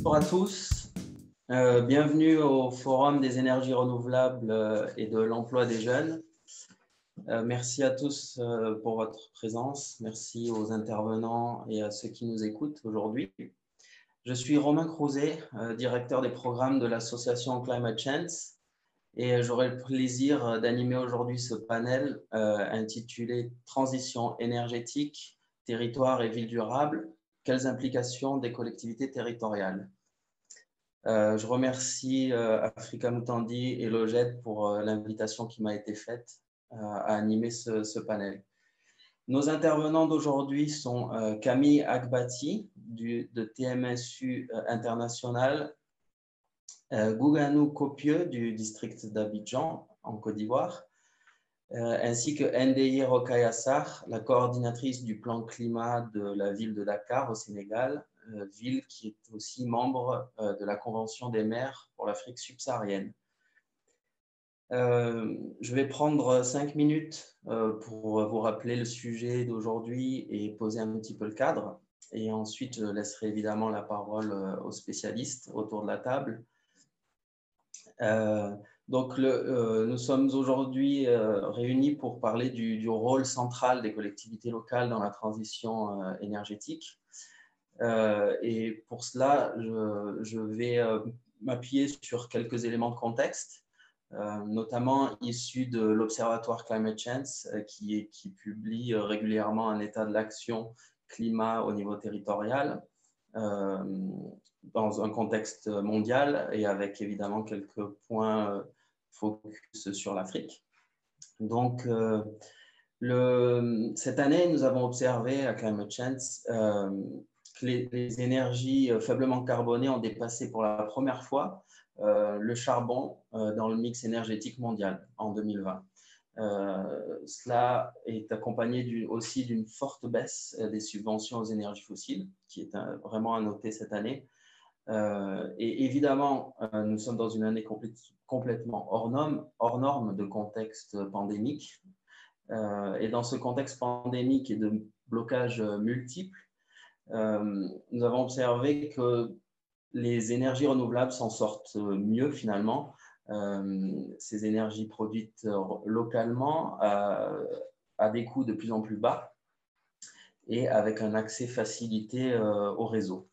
Bonjour à tous, bienvenue au Forum des énergies renouvelables et de l'emploi des jeunes. Merci à tous pour votre présence, merci aux intervenants et à ceux qui nous écoutent aujourd'hui. Je suis Romain Crouzet, directeur des programmes de l'association Climate Chance et j'aurai le plaisir d'animer aujourd'hui ce panel intitulé « Transition énergétique, territoire et ville durable, quelles implications des collectivités territoriales ?» Je remercie Africa Mutendi et Loged pour l'invitation qui m'a été faite à animer ce panel. Nos intervenants d'aujourd'hui sont Camille Agbati de TMSU International, Gouganou Kopieux du district d'Abidjan en Côte d'Ivoire, ainsi que Ndeye Rokayassar, la coordinatrice du plan climat de la ville de Dakar au Sénégal, ville qui est aussi membre de la Convention des maires pour l'Afrique subsaharienne. Je vais prendre 5 minutes pour vous rappeler le sujet d'aujourd'hui et poser un petit peu le cadre. Et ensuite, je laisserai évidemment la parole aux spécialistes autour de la table. Donc, nous sommes aujourd'hui réunis pour parler du rôle central des collectivités locales dans la transition énergétique. Et pour cela, je vais m'appuyer sur quelques éléments de contexte, notamment issus de l'Observatoire Climate Change, qui publie régulièrement un état de l'action climat au niveau territorial, dans un contexte mondial et avec évidemment quelques points focus sur l'Afrique. Donc, cette année, nous avons observé à Climate Change que les énergies faiblement carbonées ont dépassé pour la première fois le charbon dans le mix énergétique mondial en 2020. Cela est accompagné aussi d'une forte baisse des subventions aux énergies fossiles, qui est vraiment à noter cette année. Et évidemment, nous sommes dans une année complètement hors norme de contexte pandémique. Et dans ce contexte pandémique et de blocages multiples, nous avons observé que les énergies renouvelables s'en sortent mieux finalement. Ces énergies produites localement à des coûts de plus en plus bas et avec un accès facilité au réseau.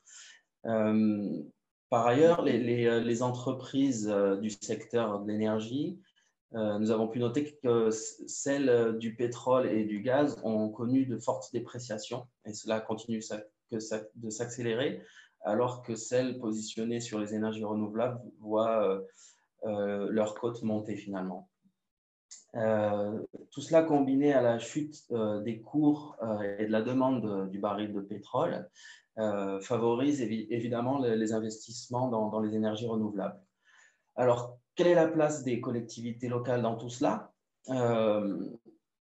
Par ailleurs, les entreprises du secteur de l'énergie, nous avons pu noter que celles du pétrole et du gaz ont connu de fortes dépréciations et cela continue de s'accélérer, alors que celles positionnées sur les énergies renouvelables voient leur cote monter finalement. Tout cela combiné à la chute des cours et de la demande du baril de pétrole favorise évidemment les investissements dans les énergies renouvelables. Alors, quelle est la place des collectivités locales dans tout cela?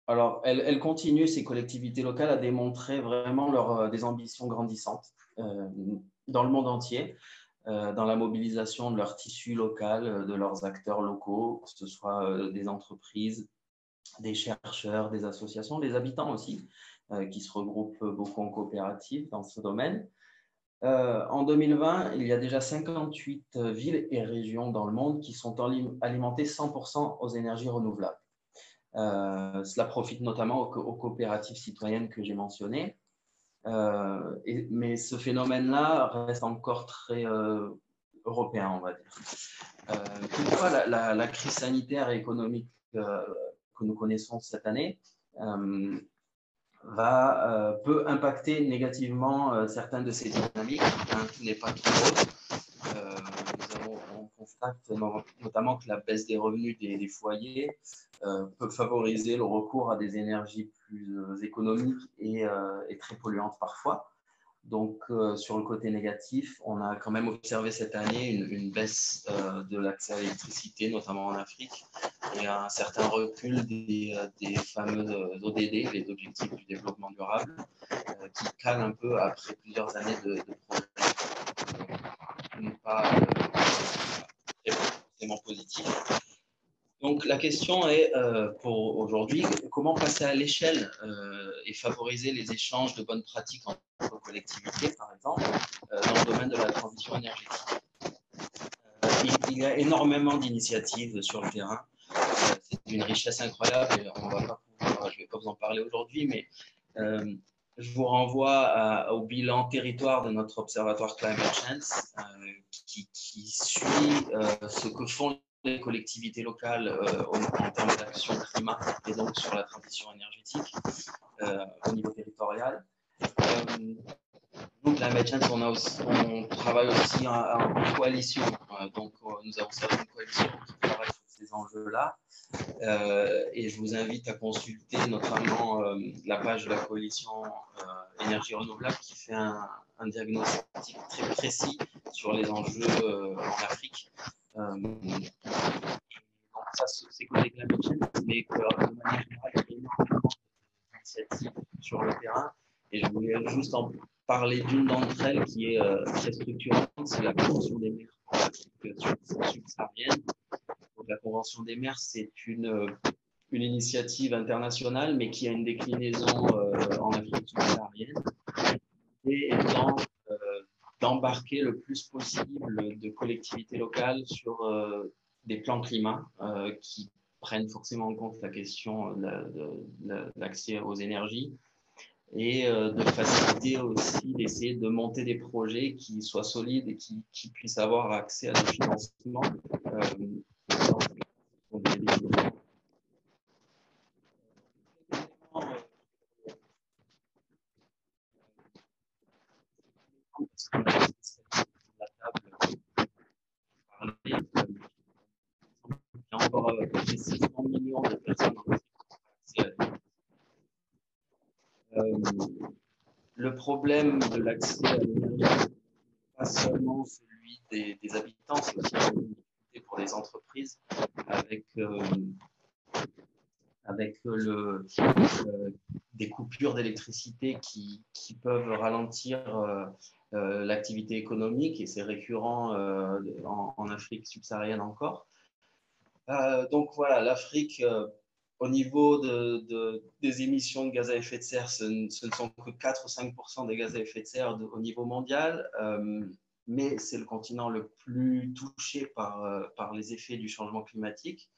Alors, elles continuent, ces collectivités locales, à démontrer vraiment des ambitions grandissantes dans le monde entier, dans la mobilisation de leur tissu local, de leurs acteurs locaux, que ce soit des entreprises, des chercheurs, des associations, des habitants aussi, qui se regroupent beaucoup en coopérative dans ce domaine. En 2020, il y a déjà 58 villes et régions dans le monde qui sont alimentées 100% aux énergies renouvelables. Cela profite notamment aux coopératives citoyennes que j'ai mentionnées. Mais ce phénomène-là reste encore très européen, on va dire. Toutefois, la crise sanitaire et économique que nous connaissons cette année peut impacter négativement certaines de ces dynamiques, qui n'est pas trop rose. On constate notamment que la baisse des revenus des foyers peut favoriser le recours à des énergies plus économiques et très polluantes parfois. Donc, sur le côté négatif, on a quand même observé cette année une baisse de l'accès à l'électricité, notamment en Afrique, et un certain recul des fameux ODD, les objectifs du développement durable, qui calent un peu après plusieurs années de progrès. Ce n'est pas forcément positif. Donc, la question est, pour aujourd'hui, comment passer à l'échelle et favoriser les échanges de bonnes pratiques entre collectivités, par exemple, dans le domaine de la transition énergétique. Il y a énormément d'initiatives sur le terrain. C'est une richesse incroyable et je ne vais pas vous en parler aujourd'hui, mais je vous renvoie au bilan territoire de notre observatoire Climate Change qui suit ce que font les collectivités locales en termes d'action climat et donc sur la transition énergétique au niveau territorial. Nous, Climate Change, on travaille aussi en coalition. Donc, nous avons certaines coalitions qui travaillent sur ces enjeux-là. Et je vous invite à consulter notamment la page de la coalition énergie renouvelable qui fait un diagnostic très précis sur les enjeux en Afrique. Donc ça, c'est côté Climate Change, mais de manière générale, il y a énormément d'initiatives sur le terrain. Et je voulais juste en parler d'une d'entre elles qui est très structurante, c'est la Convention des mers pour l'Afrique subsaharienne. Donc, la Convention des mers, c'est une initiative internationale, mais qui a une déclinaison en Afrique subsaharienne, et étant d'embarquer le plus possible de collectivités locales sur des plans climat qui prennent forcément en compte la question de l'accès aux énergies et de faciliter aussi, d'essayer de monter des projets qui soient solides et qui puissent avoir accès à des financements il y a encore 600 millions de personnes en accès à le problème de l'accès à l'énergie, pas seulement celui des habitants, c'est aussi une difficulté pour les entreprises avec des coupures d'électricité qui peuvent ralentir l'activité économique, et c'est récurrent en Afrique subsaharienne encore. Donc voilà, l'Afrique, au niveau des émissions de gaz à effet de serre, ce ne sont que 4 ou 5% des gaz à effet de serre au niveau mondial, mais c'est le continent le plus touché par les effets du changement climatique.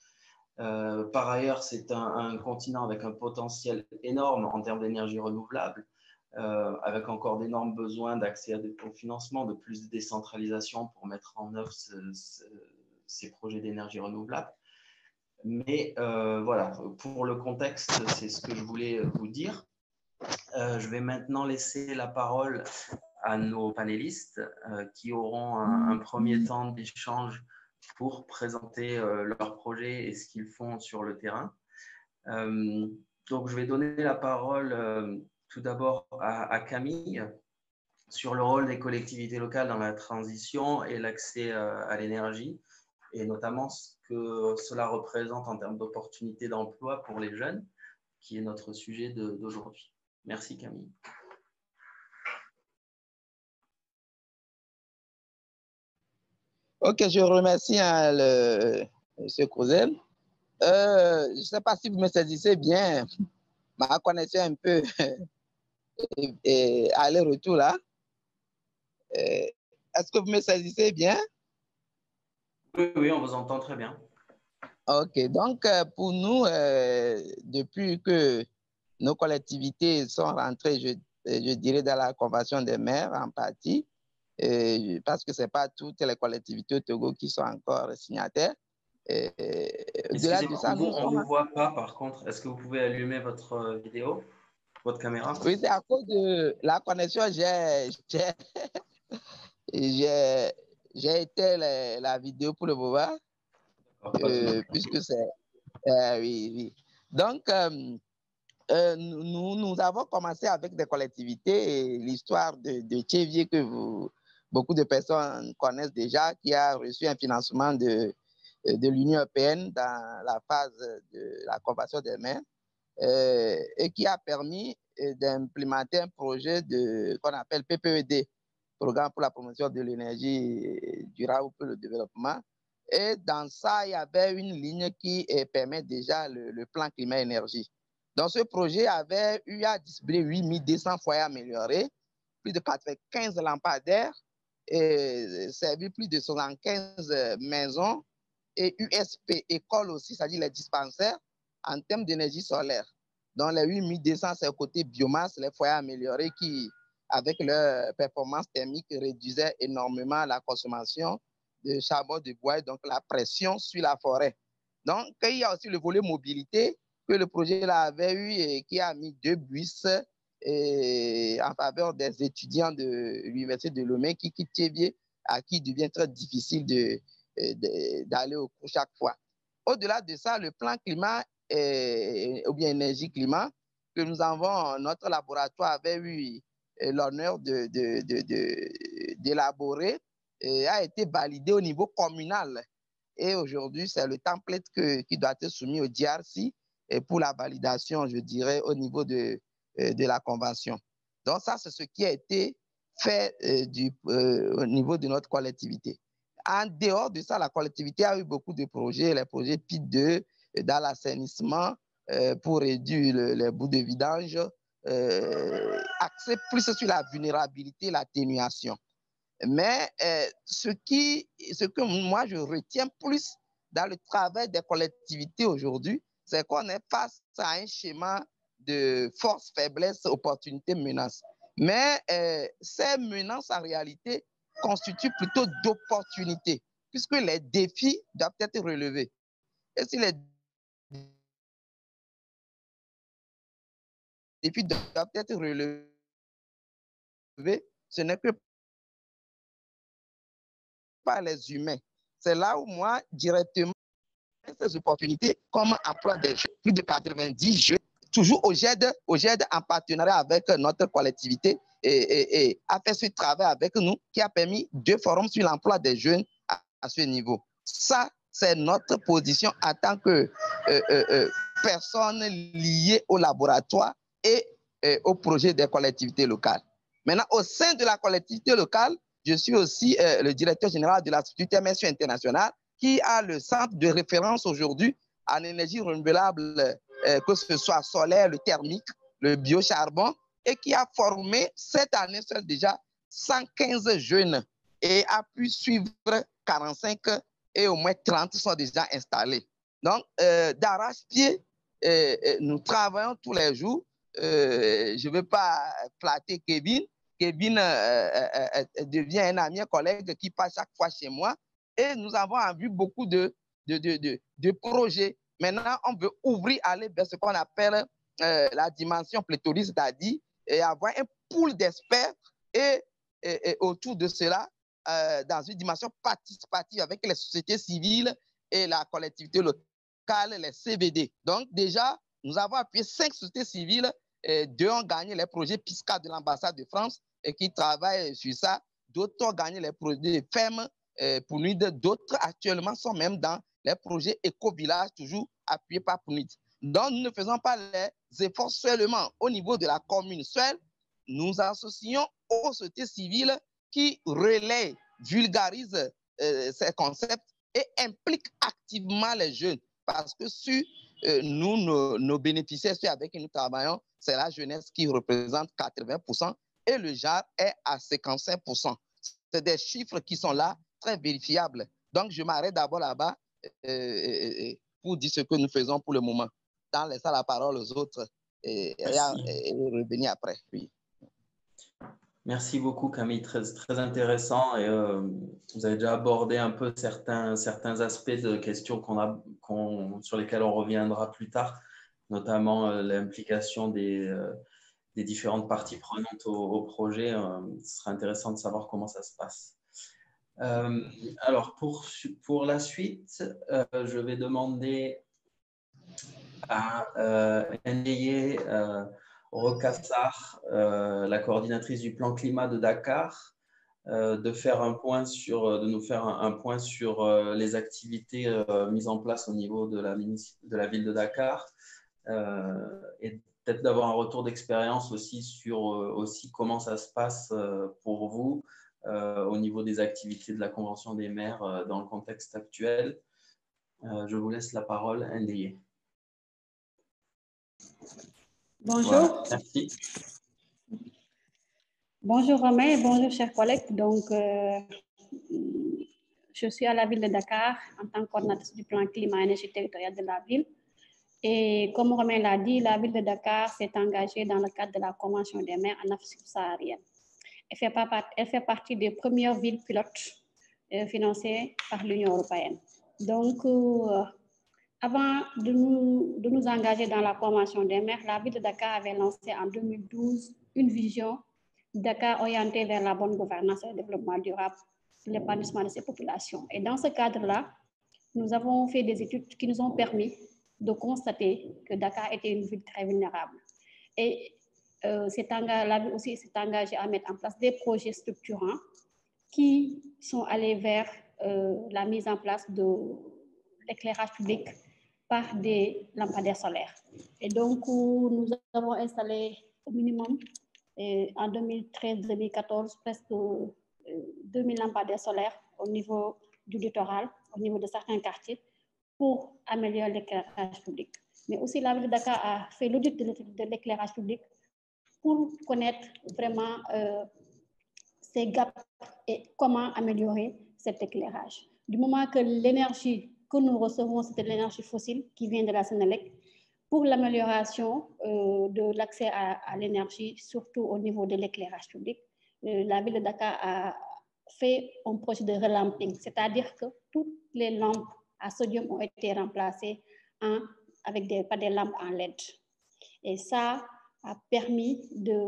Par ailleurs, c'est un continent avec un potentiel énorme en termes d'énergie renouvelable, avec encore d'énormes besoins d'accès au financement, de plus de décentralisation pour mettre en œuvre ces projets d'énergie renouvelable. Mais voilà, pour le contexte, c'est ce que je voulais vous dire. Je vais maintenant laisser la parole à nos panélistes qui auront un premier temps d'échange pour présenter leur projet et ce qu'ils font sur le terrain. Donc, je vais donner la parole tout d'abord à Camille sur le rôle des collectivités locales dans la transition et l'accès à l'énergie, et notamment ce que cela représente en termes d'opportunités d'emploi pour les jeunes, qui est notre sujet d'aujourd'hui. Merci Camille. Ok, je remercie M. Couzel. Je ne sais pas si vous me saisissez bien, ma connexion un peu aller-retour là. Est-ce que vous me saisissez bien? Oui, on vous entend très bien. Ok, donc pour nous, depuis que nos collectivités sont rentrées, je dirais, dans la Convention des maires en partie, parce que ce n'est pas toutes les collectivités au Togo qui sont encore signataires. Excusez-moi, on ne vous voit pas par contre. Est-ce que vous pouvez allumer votre vidéo, votre caméra? Oui, c'est à cause de la connexion. J'ai éteint la vidéo pour le moment, puisque c'est... oui, oui. Donc, nous avons commencé avec des collectivités, et l'histoire de Tchévier que beaucoup de personnes connaissent déjà, qui a reçu un financement de l'Union européenne dans la phase de la Convention des maires, et qui a permis d'implémenter un projet qu'on appelle PPED, Programme pour la promotion de l'énergie durable pour le développement, Et dans ça, il y avait une ligne qui permet déjà le plan climat-énergie. Donc, ce projet avait eu à distribuer 8200 foyers améliorés, plus de 95 lampadaires, et servi plus de 75 maisons et USP, école aussi, c'est-à-dire les dispensaires, en termes d'énergie solaire. Donc, les 8200, c'est au côté biomasse, les foyers améliorés qui, avec leur performance thermique, réduisaient énormément la consommation de charbon de bois, donc la pression sur la forêt. Donc, il y a aussi le volet mobilité que le projet là avait eu et qui a mis 2 bus en faveur des étudiants de l'Université de Lomé qui quittent Tchévier, à qui il devient très difficile d'aller au cours chaque fois. Au-delà de ça, le plan climat ou bien énergie-climat que nous avons, notre laboratoire avait eu l'honneur d'élaborer a été validé au niveau communal. Et aujourd'hui, c'est le template qui doit être soumis au DRC pour la validation, je dirais, au niveau de la convention. Donc ça, c'est ce qui a été fait au niveau de notre collectivité. En dehors de ça, la collectivité a eu beaucoup de projets, les projets PIT2 dans l'assainissement pour réduire les bouts de vidange, axé plus sur la vulnérabilité, l'atténuation. Mais ce que moi je retiens plus dans le travail des collectivités aujourd'hui, c'est qu'on est face à un schéma de force, faiblesse, opportunité, menace. Mais ces menaces, en réalité, constituent plutôt d'opportunités, puisque les défis doivent être relevés. Et si les défis doivent être relevés, ce n'est que par les humains. C'est là où moi, directement, ces opportunités comme emploi des jeunes, plus de 90 jeunes, toujours au GED en partenariat avec notre collectivité et a fait ce travail avec nous qui a permis 2 forums sur l'emploi des jeunes à ce niveau. Ça, c'est notre position en tant que personne liée au laboratoire et au projet des collectivités locales. Maintenant, au sein de la collectivité locale, je suis aussi le directeur général de l'Institut MSU International qui a le centre de référence aujourd'hui en énergie renouvelable, que ce soit solaire, le thermique, le biocharbon, et qui a formé cette année seule déjà 115 jeunes et a pu suivre 45 et au moins 30 sont déjà installés. Donc, d'arrache-pied, nous travaillons tous les jours. Je ne veux pas flatter Kevin. Kevin devient un ami, un collègue qui passe chaque fois chez moi. Et nous avons en vue beaucoup de projets. Maintenant, on veut ouvrir, aller vers ce qu'on appelle la dimension pléthorique, c'est-à-dire avoir un pool d'experts et autour de cela, dans une dimension participative avec les sociétés civiles et la collectivité locale, les CVD. Donc, déjà, nous avons appuyé 5 sociétés civiles, 2 ont gagné les projets PISCA de l'ambassade de France et qui travaillent sur ça. D'autres ont gagné les projets FEM pour PNUD. D'autres actuellement sont même dans les projets éco-village, toujours appuyés par PNUD. Donc, nous ne faisons pas les efforts seulement au niveau de la commune seule. Nous associons aux sociétés civiles qui relaient, vulgarisent ces concepts et impliquent activement les jeunes. Parce que sur nous, nos bénéficiaires, ceux avec qui nous travaillons, c'est la jeunesse qui représente 80% et le genre est à 55%. C'est des chiffres qui sont là, très vérifiables. Donc, je m'arrête d'abord là-bas pour dire ce que nous faisons pour le moment. Dans laissant la parole aux autres et revenir après. Oui. Merci beaucoup, Camille. Très, très intéressant. Et vous avez déjà abordé un peu certains aspects de questions sur lesquelles on reviendra plus tard, notamment l'implication des différentes parties prenantes au projet. Ce sera intéressant de savoir comment ça se passe. Alors, pour la suite, je vais demander à Ndiaye Rokassar, la coordinatrice du plan climat de Dakar, de nous faire un point sur les activités mises en place au niveau de la ville de Dakar et peut-être d'avoir un retour d'expérience aussi sur comment ça se passe pour vous au niveau des activités de la Convention des maires dans le contexte actuel. Je vous laisse la parole, Ndeye. Bonjour. Voilà, merci. Bonjour Romain et bonjour chers collègues. Donc, je suis à la ville de Dakar en tant que coordinatrice du plan climat énergie territoriale de la ville. Et comme Romain l'a dit, la ville de Dakar s'est engagée dans le cadre de la Convention des maires en Afrique subsaharienne. Elle fait partie des premières villes pilotes financées par l'Union européenne. Donc, avant de nous engager dans la Convention des maires, la ville de Dakar avait lancé en 2012 une vision Dakar orientée vers la bonne gouvernance et le développement durable, l'épanouissement de ses populations. Et dans ce cadre-là, nous avons fait des études qui nous ont permis de constater que Dakar était une ville très vulnérable. Et la ville aussi s'est engagée à mettre en place des projets structurants qui sont allés vers la mise en place de l'éclairage public par des lampadaires solaires. Et donc, nous avons installé au minimum en 2013-2014 presque 2000 lampadaires solaires au niveau du littoral, au niveau de certains quartiers, pour améliorer l'éclairage public. Mais aussi, la ville de Dakar a fait l'audit de l'éclairage public pour connaître vraiment ces gaps et comment améliorer cet éclairage. Du moment que l'énergie que nous recevons, c'est de l'énergie fossile qui vient de la Sénélec, pour l'amélioration de l'accès à l'énergie, surtout au niveau de l'éclairage public, la ville de Dakar a fait un projet de relamping, c'est-à-dire que toutes les lampes à sodium ont été remplacées par des lampes en LED. Et ça a permis de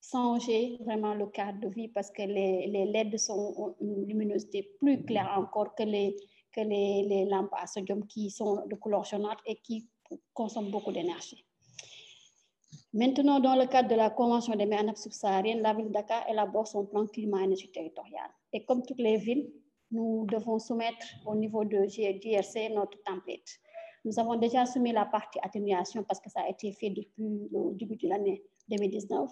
changer vraiment le cadre de vie parce que les LED ont une luminosité plus claire encore que les lampes à sodium qui sont de couleur jaunâtre et qui consomment beaucoup d'énergie. Maintenant, dans le cadre de la Convention des maires en Afrique subsaharienne, la ville de Dakar élabore son plan climat-énergie territorial. Et comme toutes les villes, nous devons soumettre au niveau de JRC notre template. Nous avons déjà soumis la partie atténuation parce que ça a été fait depuis le début de l'année 2019.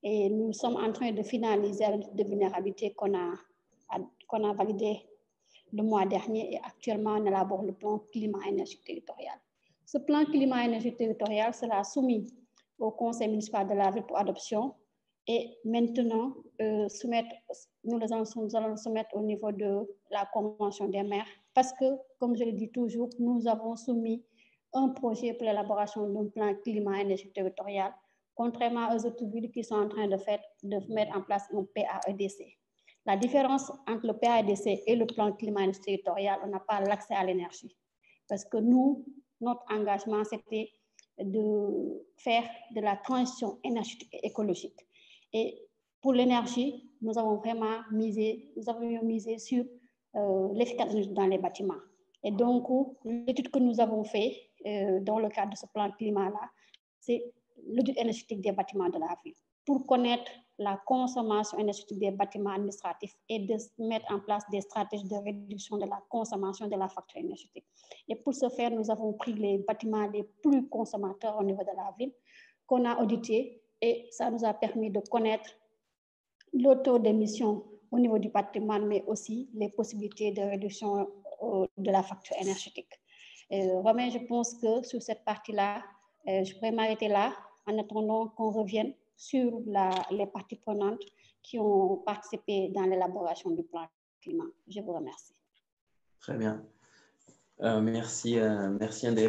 Et nous sommes en train de finaliser l'étude de vulnérabilité qu'on a validé le mois dernier et actuellement on élabore le plan climat-énergie territorial. Ce plan climat-énergie territorial sera soumis au conseil municipal de la ville pour adoption et maintenant nous allons le soumettre au niveau de la Convention des maires parce que, comme je le dis toujours, nous avons soumis un projet pour l'élaboration d'un plan climat-énergie territorial, contrairement aux autres villes qui sont en train de mettre en place un PAEDC. La différence entre le PAEDC et le plan climat-énergie territorial, on n'a pas l'accès à l'énergie. Parce que nous, notre engagement, c'était de faire de la transition énergétique et écologique. Et pour l'énergie, nous avons vraiment misé sur l'efficacité dans les bâtiments. Et donc, l'étude que nous avons faite dans le cadre de ce plan climat-là, c'est l'audit énergétique des bâtiments de la ville pour connaître la consommation énergétique des bâtiments administratifs et de mettre en place des stratégies de réduction de la consommation de la facture énergétique. Et pour ce faire, nous avons pris les bâtiments les plus consommateurs au niveau de la ville qu'on a audités et ça nous a permis de connaître le taux d'émission au niveau du patrimoine, mais aussi les possibilités de réduction de la facture énergétique. Romain, je pense que sur cette partie-là, je pourrais m'arrêter là en attendant qu'on revienne sur les parties prenantes qui ont participé dans l'élaboration du plan climat. Je vous remercie. Très bien. Merci Ndeye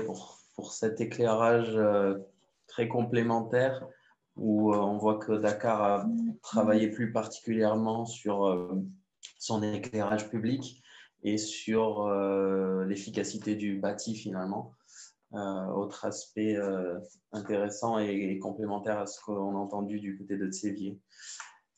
pour cet éclairage très complémentaire où on voit que Dakar a travaillé plus particulièrement sur son éclairage public et sur l'efficacité du bâti finalement. Autre aspect intéressant et complémentaire à ce qu'on a entendu du côté de Tsevié.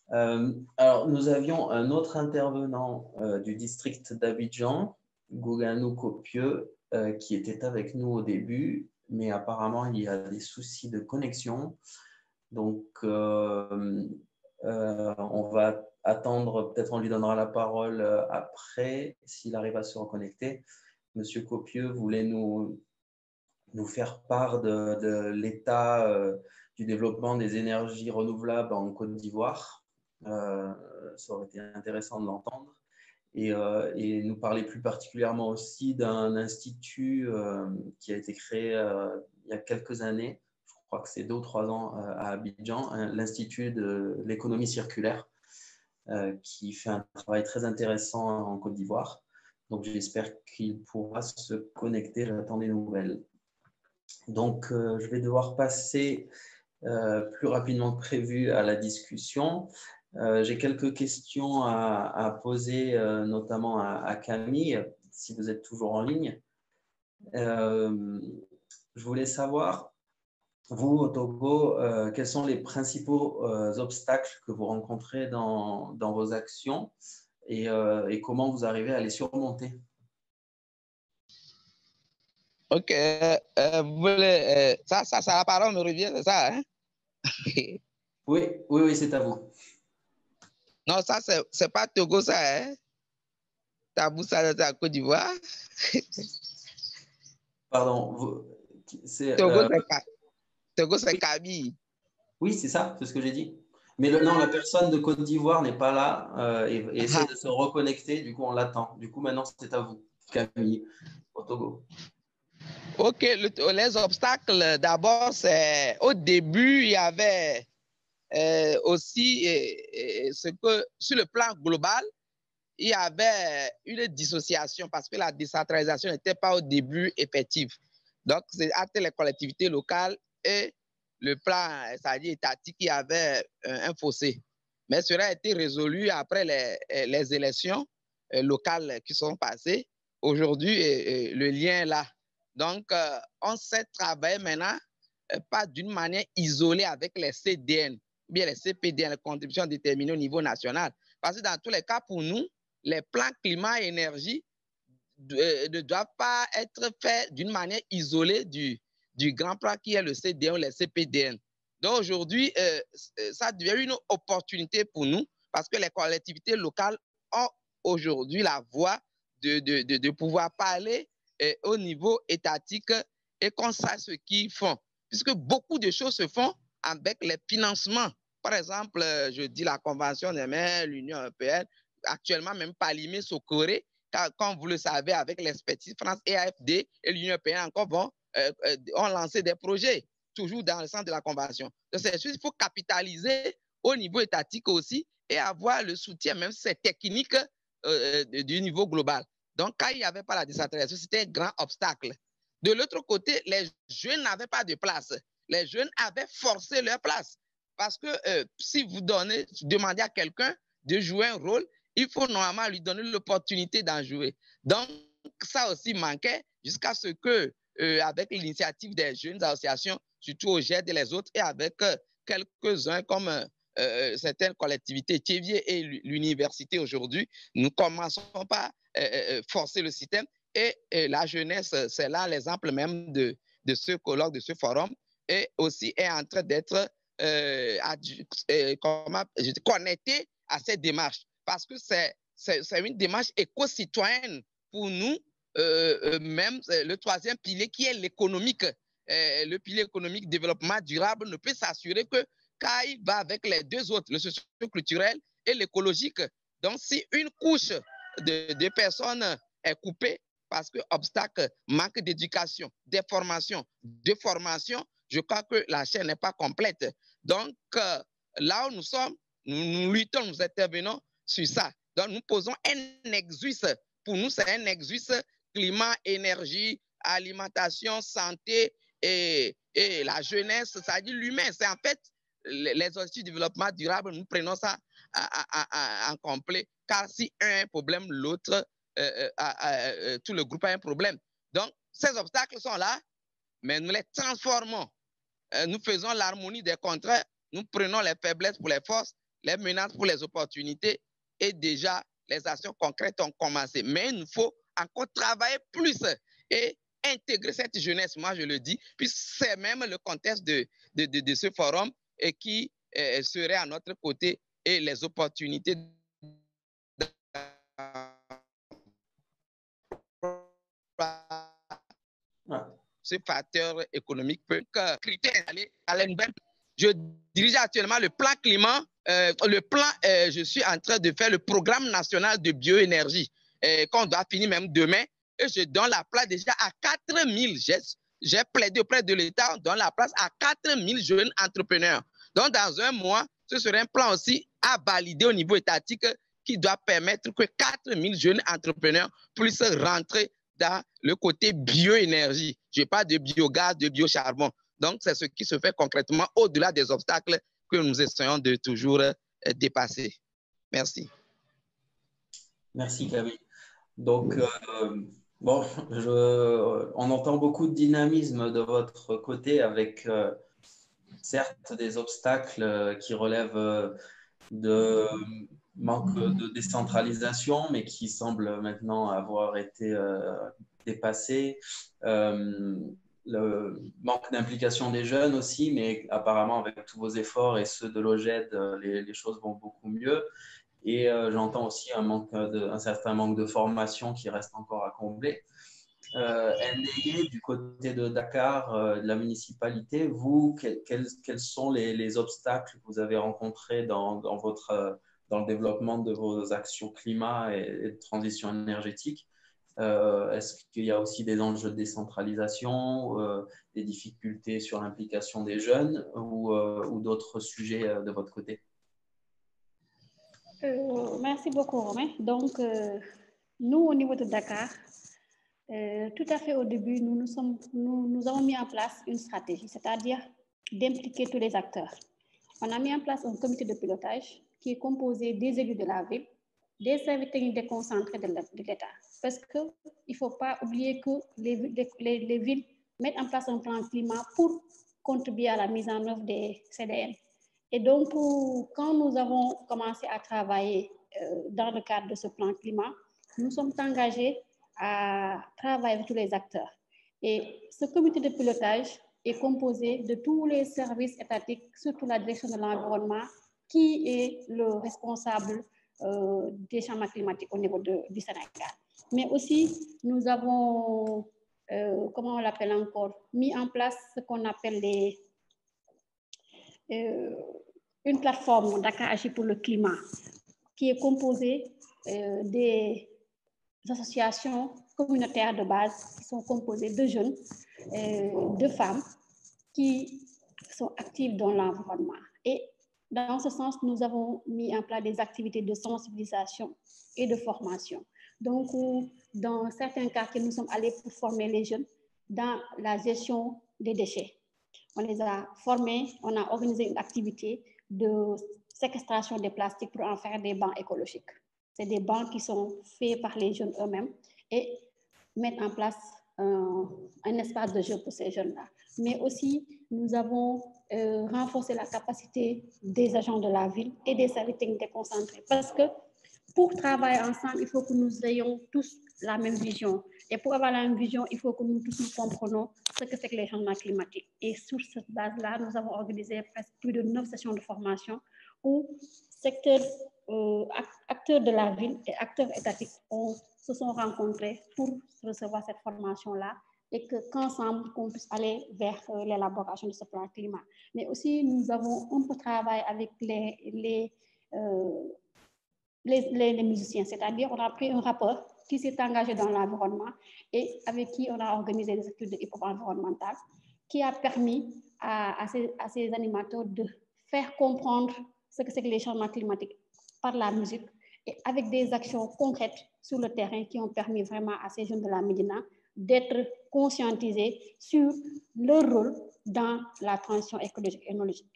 Alors, nous avions un autre intervenant du district d'Abidjan, Gouganou Kopieux, qui était avec nous au début, mais apparemment, il y a des soucis de connexion. Donc, on va attendre, peut-être on lui donnera la parole après, s'il arrive à se reconnecter. Monsieur Kopieux voulait nous faire part de l'état du développement des énergies renouvelables en Côte d'Ivoire. Ça aurait été intéressant de l'entendre. Et nous parler plus particulièrement aussi d'un institut qui a été créé il y a quelques années, je crois que c'est 2 ou 3 ans à Abidjan, l'Institut de l'économie circulaire, qui fait un travail très intéressant en Côte d'Ivoire. Donc j'espère qu'il pourra se connecter, j'attends des nouvelles. Donc je vais devoir passer plus rapidement que prévu à la discussion. J'ai quelques questions à poser, notamment à Camille, si vous êtes toujours en ligne. Je voulais savoir, vous, au Togo, quels sont les principaux obstacles que vous rencontrez dans vos actions et comment vous arrivez à les surmonter? Ok, vous voulez, la parole me revient, c'est ça, hein? Oui, c'est à vous. Non, ça, c'est pas Togo, ça, hein? Tabou, ça, c'est à Côte d'Ivoire. Pardon, Togo, c'est oui, Kabylie. oui, c'est ça, c'est ce que j'ai dit. Mais non, la personne de Côte d'Ivoire n'est pas là et essaie de se reconnecter. Du coup, on l'attend. Du coup, maintenant, c'est à vous, Camille, au Togo. Ok, les obstacles, d'abord, c'est au début, il y avait aussi ce que, sur le plan global, il y avait une dissociation parce que la décentralisation n'était pas au début effective. Donc, c'est entre les collectivités locales et le plan, c'est-à-dire étatique, il y avait un fossé. Mais cela a été résolu après les élections locales qui sont passées. Aujourd'hui, le lien est là. Donc, on sait travailler maintenant, pas d'une manière isolée avec les CDN, ou bien les CPDN, les contributions déterminées au niveau national. Parce que dans tous les cas, pour nous, les plans climat-énergie ne doivent pas être faits d'une manière isolée du grand plan qui est le CDN ou les CPDN. Donc aujourd'hui, ça devient une opportunité pour nous parce que les collectivités locales ont aujourd'hui la voie de pouvoir parler au niveau étatique et qu'on sache ce qu'ils font. Puisque beaucoup de choses se font avec les financements. Par exemple, je dis la Convention des maires, l'Union européenne, actuellement même Palimé Socoré, comme vous le savez, avec l'expertise France et AFD et l'Union européenne encore ont lancé des projets, toujours dans le sens de la Convention. Donc, c'est sûr, il faut capitaliser au niveau étatique aussi et avoir le soutien, même si c'est technique, du niveau global. Donc, quand il n'y avait pas la décentralisation, c'était un grand obstacle. De l'autre côté, les jeunes n'avaient pas de place. Les jeunes avaient forcé leur place. Parce que si vous demandez à quelqu'un de jouer un rôle, il faut normalement lui donner l'opportunité d'en jouer. Donc, ça aussi manquait jusqu'à ce que, avec l'initiative des jeunes associations, surtout au GED et les autres, et avec quelques-uns comme certaines collectivités, Tchévier et l'université aujourd'hui, nous commençons par forcer le système. Et la jeunesse, c'est là l'exemple même de ce colloque, de ce forum, et aussi est en train d'être connecté à cette démarche. Parce que c'est une démarche éco-citoyenne pour nous, même le troisième pilier qui est l'économique. Le pilier économique développement durable ne peut s'assurer que quand il va avec les deux autres, le socio-culturel et l'écologique. Donc, si une couche de personnes est coupée parce que obstacle, manque d'éducation, d'information, de formation, je crois que la chaîne n'est pas complète. Donc, là où nous sommes, nous luttons, nous intervenons sur ça. Donc, nous posons un nexus. Pour nous, c'est un nexus climat, énergie, alimentation, santé et la jeunesse, c'est-à-dire l'humain. C'est en fait les objectifs de développement durable, nous prenons ça en complet, car si un a un problème, l'autre, tout le groupe a un problème. Donc, ces obstacles sont là, mais nous les transformons. Nous faisons l'harmonie des contraires, nous prenons les faiblesses pour les forces, les menaces pour les opportunités, et déjà, les actions concrètes ont commencé. Mais il nous faut encore travailler plus et intégrer cette jeunesse, moi je le dis, puisque c'est même le contexte de ce forum et qui serait à notre côté et les opportunités ce facteur économique peut critère aller à la nouvelle. Je dirige actuellement le plan climat le plan, je suis en train de faire le programme national de bioénergie qu'on doit finir même demain. Et je donne la place déjà à 4000. J'ai plaidé auprès de l'État, on donne la place à 4000 jeunes entrepreneurs. Donc, dans un mois, ce serait un plan aussi à valider au niveau étatique qui doit permettre que 4000 jeunes entrepreneurs puissent rentrer dans le côté bioénergie. Je parle de biogaz, de biocharbon. Donc, c'est ce qui se fait concrètement au-delà des obstacles que nous essayons de toujours dépasser. Merci. Merci, Camille. Donc, bon, on entend beaucoup de dynamisme de votre côté avec certes des obstacles qui relèvent de manque de décentralisation, mais qui semblent maintenant avoir été dépassés. Le manque d'implication des jeunes aussi, mais apparemment avec tous vos efforts et ceux de l'OGED, les choses vont beaucoup mieux. Et j'entends aussi un certain manque de formation qui reste encore à combler. NDI, du côté de Dakar, de la municipalité, vous, quels sont les obstacles que vous avez rencontrés dans le développement de vos actions climat et de transition énergétique? Est-ce qu'il y a aussi des enjeux de décentralisation, des difficultés sur l'implication des jeunes ou d'autres sujets de votre côté? Merci beaucoup, Romain. Donc, nous, au niveau de Dakar, tout à fait au début, nous avons mis en place une stratégie, c'est-à-dire d'impliquer tous les acteurs. On a mis en place un comité de pilotage qui est composé des élus de la ville, des services techniques déconcentrés de l'État. Parce qu'il ne faut pas oublier que les villes mettent en place un plan climat pour contribuer à la mise en œuvre des CDN. Et donc, quand nous avons commencé à travailler dans le cadre de ce plan climat, nous sommes engagés à travailler avec tous les acteurs. Et ce comité de pilotage est composé de tous les services étatiques, surtout la direction de l'environnement, qui est le responsable des changements climatiques au niveau du Sénégal. Mais aussi, nous avons, comment on l'appelle encore, mis en place ce qu'on appelle une plateforme Dakar Agit pour le climat, qui est composée des associations communautaires de base qui sont composées de jeunes, de femmes qui sont actives dans l'environnement. Et dans ce sens, nous avons mis en place des activités de sensibilisation et de formation. Donc, dans certains quartiers, nous sommes allés pour former les jeunes dans la gestion des déchets. On les a formés, on a organisé une activité de séquestration des plastiques pour en faire des bancs écologiques. C'est des bancs qui sont faits par les jeunes eux-mêmes et mettre en place un espace de jeu pour ces jeunes-là. Mais aussi, nous avons renforcé la capacité des agents de la ville et des services techniques déconcentrés. Parce que pour travailler ensemble, il faut que nous ayons tous la même vision. Et pour avoir la même vision, il faut que nous tous nous comprenons ce que c'est que les changements climatiques. Et sur cette base-là, nous avons organisé presque plus de 9 sessions de formation où acteurs de la ville et acteurs étatiques se sont rencontrés pour recevoir cette formation-là et qu'ensemble, qu'on puisse aller vers l'élaboration de ce plan climat. Mais aussi, nous avons un peu travaillé avec les musiciens, c'est-à-dire on a pris un rappeur qui s'est engagé dans l'environnement et avec qui on a organisé des études de hip-hop environnemental qui a permis à ces animateurs de faire comprendre ce que c'est que les changements climatiques par la musique et avec des actions concrètes sur le terrain qui ont permis vraiment à ces jeunes de la Médina d'être conscientisés sur leur rôle dans la transition écologique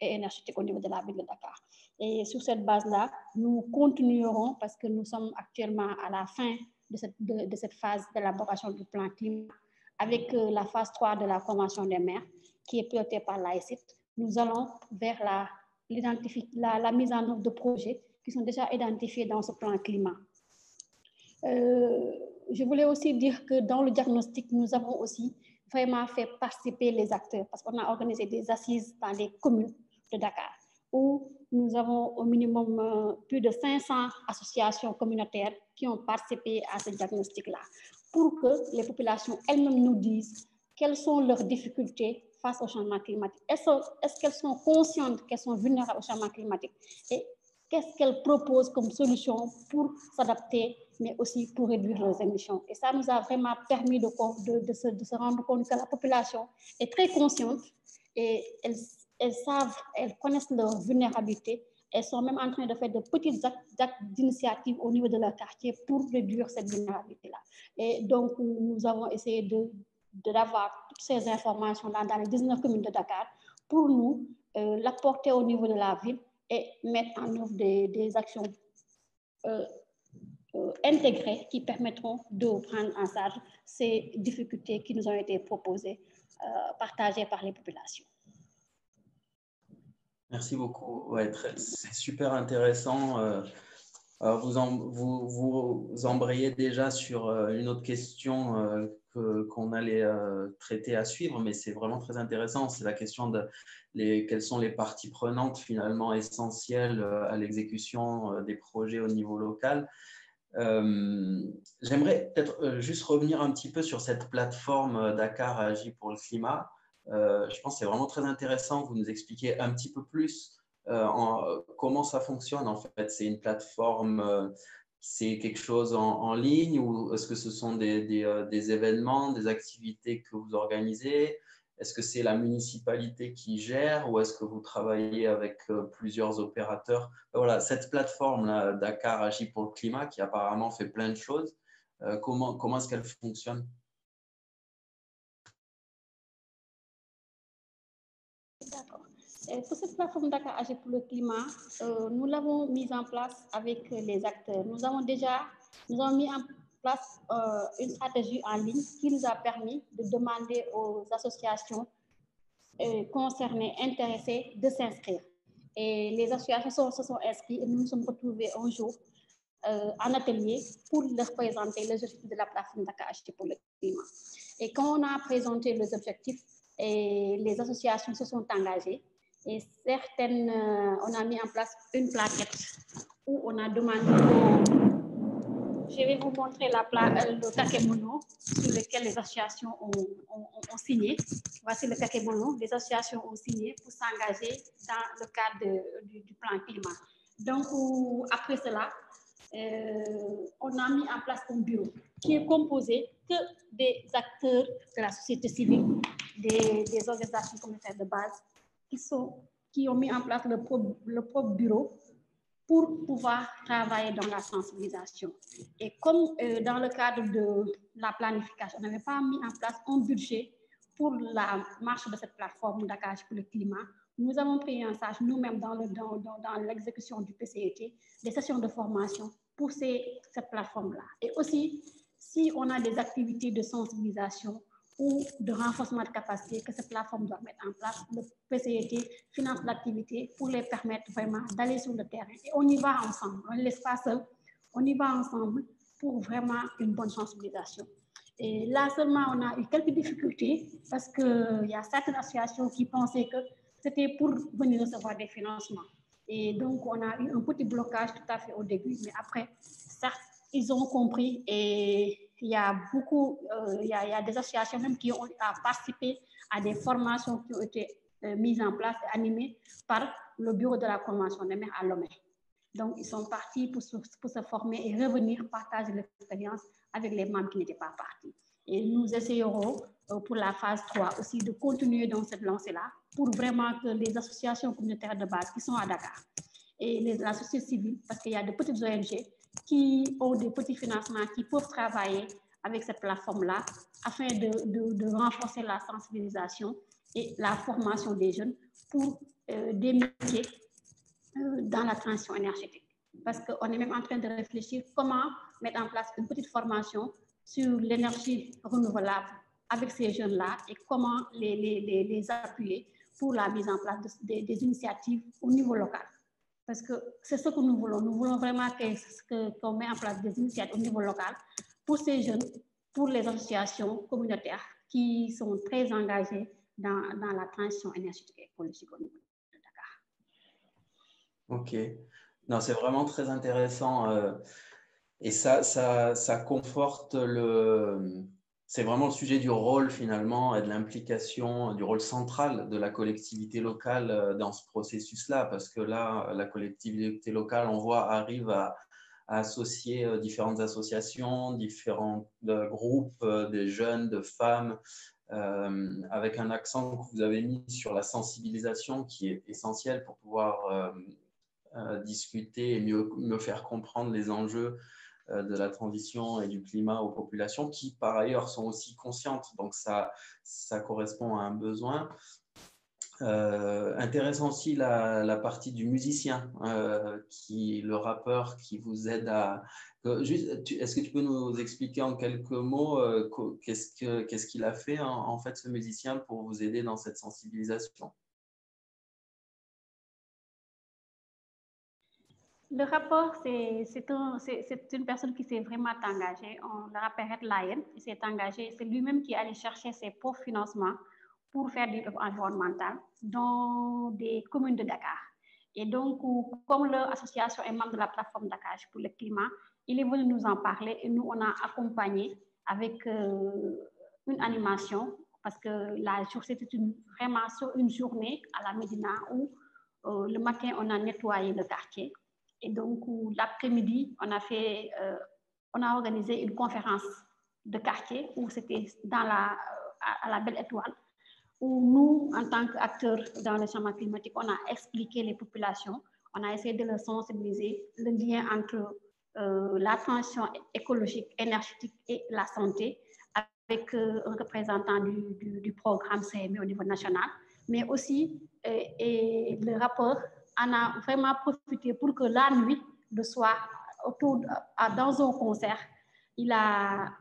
et énergétique au niveau de la ville de Dakar. Et sur cette base-là, nous continuerons parce que nous sommes actuellement à la fin de cette phase d'élaboration du plan climat avec la phase 3 de la Convention des maires qui est pilotée par l'AICIT. Nous allons vers la mise en œuvre de projets qui sont déjà identifiés dans ce plan climat. Je voulais aussi dire que dans le diagnostic, nous avons aussi vraiment fait participer les acteurs parce qu'on a organisé des assises dans les communes de Dakar où nous avons au minimum plus de 500 associations communautaires qui ont participé à ce diagnostic-là pour que les populations elles-mêmes nous disent quelles sont leurs difficultés face au changement climatique. Est-ce qu'elles sont conscientes qu'elles sont vulnérables au changement climatique? Et qu'est-ce qu'elles proposent comme solution pour s'adapter, mais aussi pour réduire leurs émissions. Et ça nous a vraiment permis de se rendre compte que la population est très consciente et elles savent, elles connaissent leur vulnérabilité. Elles sont même en train de faire de petits actes d'initiative au niveau de leur quartier pour réduire cette vulnérabilité-là. Et donc, nous avons essayé d'avoir toutes ces informations-là dans les 19 communes de Dakar pour nous l'apporter au niveau de la ville et mettre en œuvre des actions intégrées qui permettront de prendre en charge ces difficultés qui nous ont été proposées, partagées par les populations. Merci beaucoup. Ouais, c'est super intéressant. Vous embrayez déjà sur une autre question qu'on allait traiter à suivre, mais c'est vraiment très intéressant. C'est la question de quelles sont les parties prenantes finalement essentielles à l'exécution des projets au niveau local. J'aimerais peut-être juste revenir un petit peu sur cette plateforme Dakar Agit pour le climat. Je pense que c'est vraiment très intéressant. Vous nous expliquez un petit peu plus comment ça fonctionne en fait. C'est une plateforme, c'est quelque chose en ligne ou est-ce que ce sont des événements, des activités que vous organisez? Est-ce que c'est la municipalité qui gère ou est-ce que vous travaillez avec plusieurs opérateurs? Voilà, cette plateforme-là, Dakar Agit pour le climat, qui apparemment fait plein de choses, comment est-ce qu'elle fonctionne? D'accord. Pour cette plateforme Dakar Agit pour le climat, nous l'avons mise en place avec les acteurs. Nous avons mis en place une stratégie en ligne qui nous a permis de demander aux associations concernées, intéressées, de s'inscrire. Et les associations se sont inscrites et nous nous sommes retrouvés un jour en atelier pour leur présenter les objectifs de la plateforme Dakar Agit pour le climat. Et quand on a présenté les objectifs, les associations se sont engagées et certaines, on a mis en place une plaquette où on a demandé je vais vous montrer le kakemono sur lequel les associations ont signé. Voici le kakemono. Les associations ont signé pour s'engager dans le cadre du plan climat. Donc, après cela, on a mis en place un bureau qui est composé que des acteurs de la société civile, des organisations communautaires de base qui ont mis en place le propre bureau pour pouvoir travailler dans la sensibilisation. Et comme dans le cadre de la planification, on n'avait pas mis en place un budget pour la marche de cette plateforme Dakar Agit pour le climat, nous avons pris en charge nous-mêmes dans l'exécution du PCET des sessions de formation pour cette plateforme-là. Et aussi, si on a des activités de sensibilisation ou de renforcement de capacité que cette plateforme doit mettre en place, le PCET finance l'activité pour les permettre vraiment d'aller sur le terrain. Et on y va ensemble, on ne laisse pas seul, on y va ensemble pour vraiment une bonne sensibilisation. Et là seulement, on a eu quelques difficultés parce qu'il y a certaines associations qui pensaient que c'était pour venir recevoir des financements. Et donc, on a eu un petit blocage tout à fait au début, mais après, certes, ils ont compris et il y a beaucoup, il y a des associations même qui ont participé à des formations qui ont été mises en place et animées par le bureau de la Convention des maires à Lomé. Donc, ils sont partis pour se former et revenir partager l'expérience avec les membres qui n'étaient pas partis. Et nous essayerons pour la phase 3 aussi de continuer dans cette lancée-là pour vraiment que les associations communautaires de base qui sont à Dakar et la société civile, parce qu'il y a de petites ONG qui ont des petits financements, qui peuvent travailler avec cette plateforme-là afin de renforcer la sensibilisation et la formation des jeunes pour des métiers dans la transition énergétique. Parce qu'on est même en train de réfléchir comment mettre en place une petite formation sur l'énergie renouvelable avec ces jeunes-là et comment les appuyer pour la mise en place des initiatives au niveau local. Parce que c'est ce que nous voulons. Nous voulons vraiment qu'on mette en place des initiatives au niveau local pour ces jeunes, pour les associations communautaires qui sont très engagées dans la transition énergétique et écologique au niveau de Dakar. Ok. Non, c'est vraiment très intéressant et ça conforte c'est vraiment le sujet du rôle finalement et de l'implication, du rôle central de la collectivité locale dans ce processus-là, parce que là, la collectivité locale, on voit, arrive à associer différentes associations, différents groupes, des jeunes, de femmes, avec un accent que vous avez mis sur la sensibilisation qui est essentielle pour pouvoir discuter et mieux faire comprendre les enjeux de la transition et du climat aux populations qui, par ailleurs, sont aussi conscientes. Donc, ça correspond à un besoin. Intéressant aussi la partie du musicien, le rappeur qui vous aide à… Est-ce que tu peux nous expliquer en quelques mots qu'est-ce qu'il a fait en fait ce musicien pour vous aider dans cette sensibilisation? Le rapport, c'est une personne qui s'est vraiment engagée. On l'appelle Lion. Il s'est engagé. C'est lui-même qui est allé chercher ses propres financements pour faire du développement environnemental dans des communes de Dakar. Et donc, comme l'association est membre de la plateforme Dakar pour le climat, il est venu nous en parler et nous, on a accompagné avec une animation parce que la journée, c'était vraiment une journée à la Médina où le matin, on a nettoyé le quartier. Et donc, l'après-midi, on a organisé une conférence de quartier où c'était à la Belle Étoile, où nous, en tant qu'acteurs dans le changement climatique, on a expliqué les populations, on a essayé de leur sensibiliser le lien entre la transition écologique, énergétique et la santé, avec un représentant du programme CME au niveau national, mais aussi et le rapport en a vraiment profité pour que la nuit, le soir, dans un concert, il a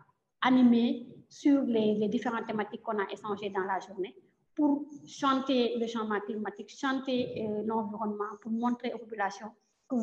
animé sur les différentes thématiques qu'on a échangées dans la journée pour chanter le changement climatique, chanter l'environnement, pour montrer aux populations que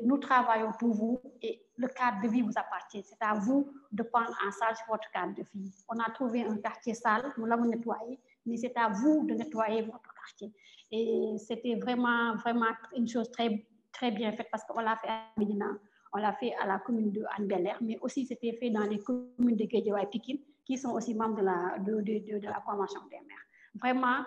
nous travaillons pour vous et le cadre de vie vous appartient. C'est à vous de prendre en charge votre cadre de vie. On a trouvé un quartier sale, nous l'avons nettoyé, mais c'est à vous de nettoyer votre quartier. Et c'était vraiment, vraiment une chose très, très bien faite parce qu'on l'a fait à Médina, on l'a fait à la commune de Anne-Belair, mais aussi c'était fait dans les communes de Guédiawaye et Pikine, qui sont aussi membres de la Convention des maires. Vraiment,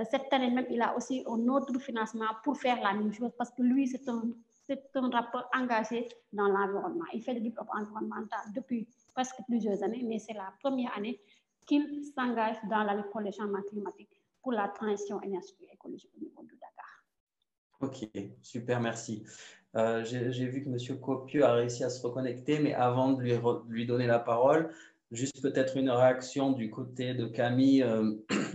cette année même, il a aussi un autre financement pour faire la même chose parce que lui, c'est un rapport engagé dans l'environnement. Il fait du développement environnemental depuis presque plusieurs années, mais c'est la première année qu'il s'engage dans la lutte contre le changement climatique pour la transition énergétique et écologique au niveau de Dakar. Ok, super, merci. J'ai vu que M. Copieux a réussi à se reconnecter, mais avant de lui donner la parole, juste peut-être une réaction du côté de Camille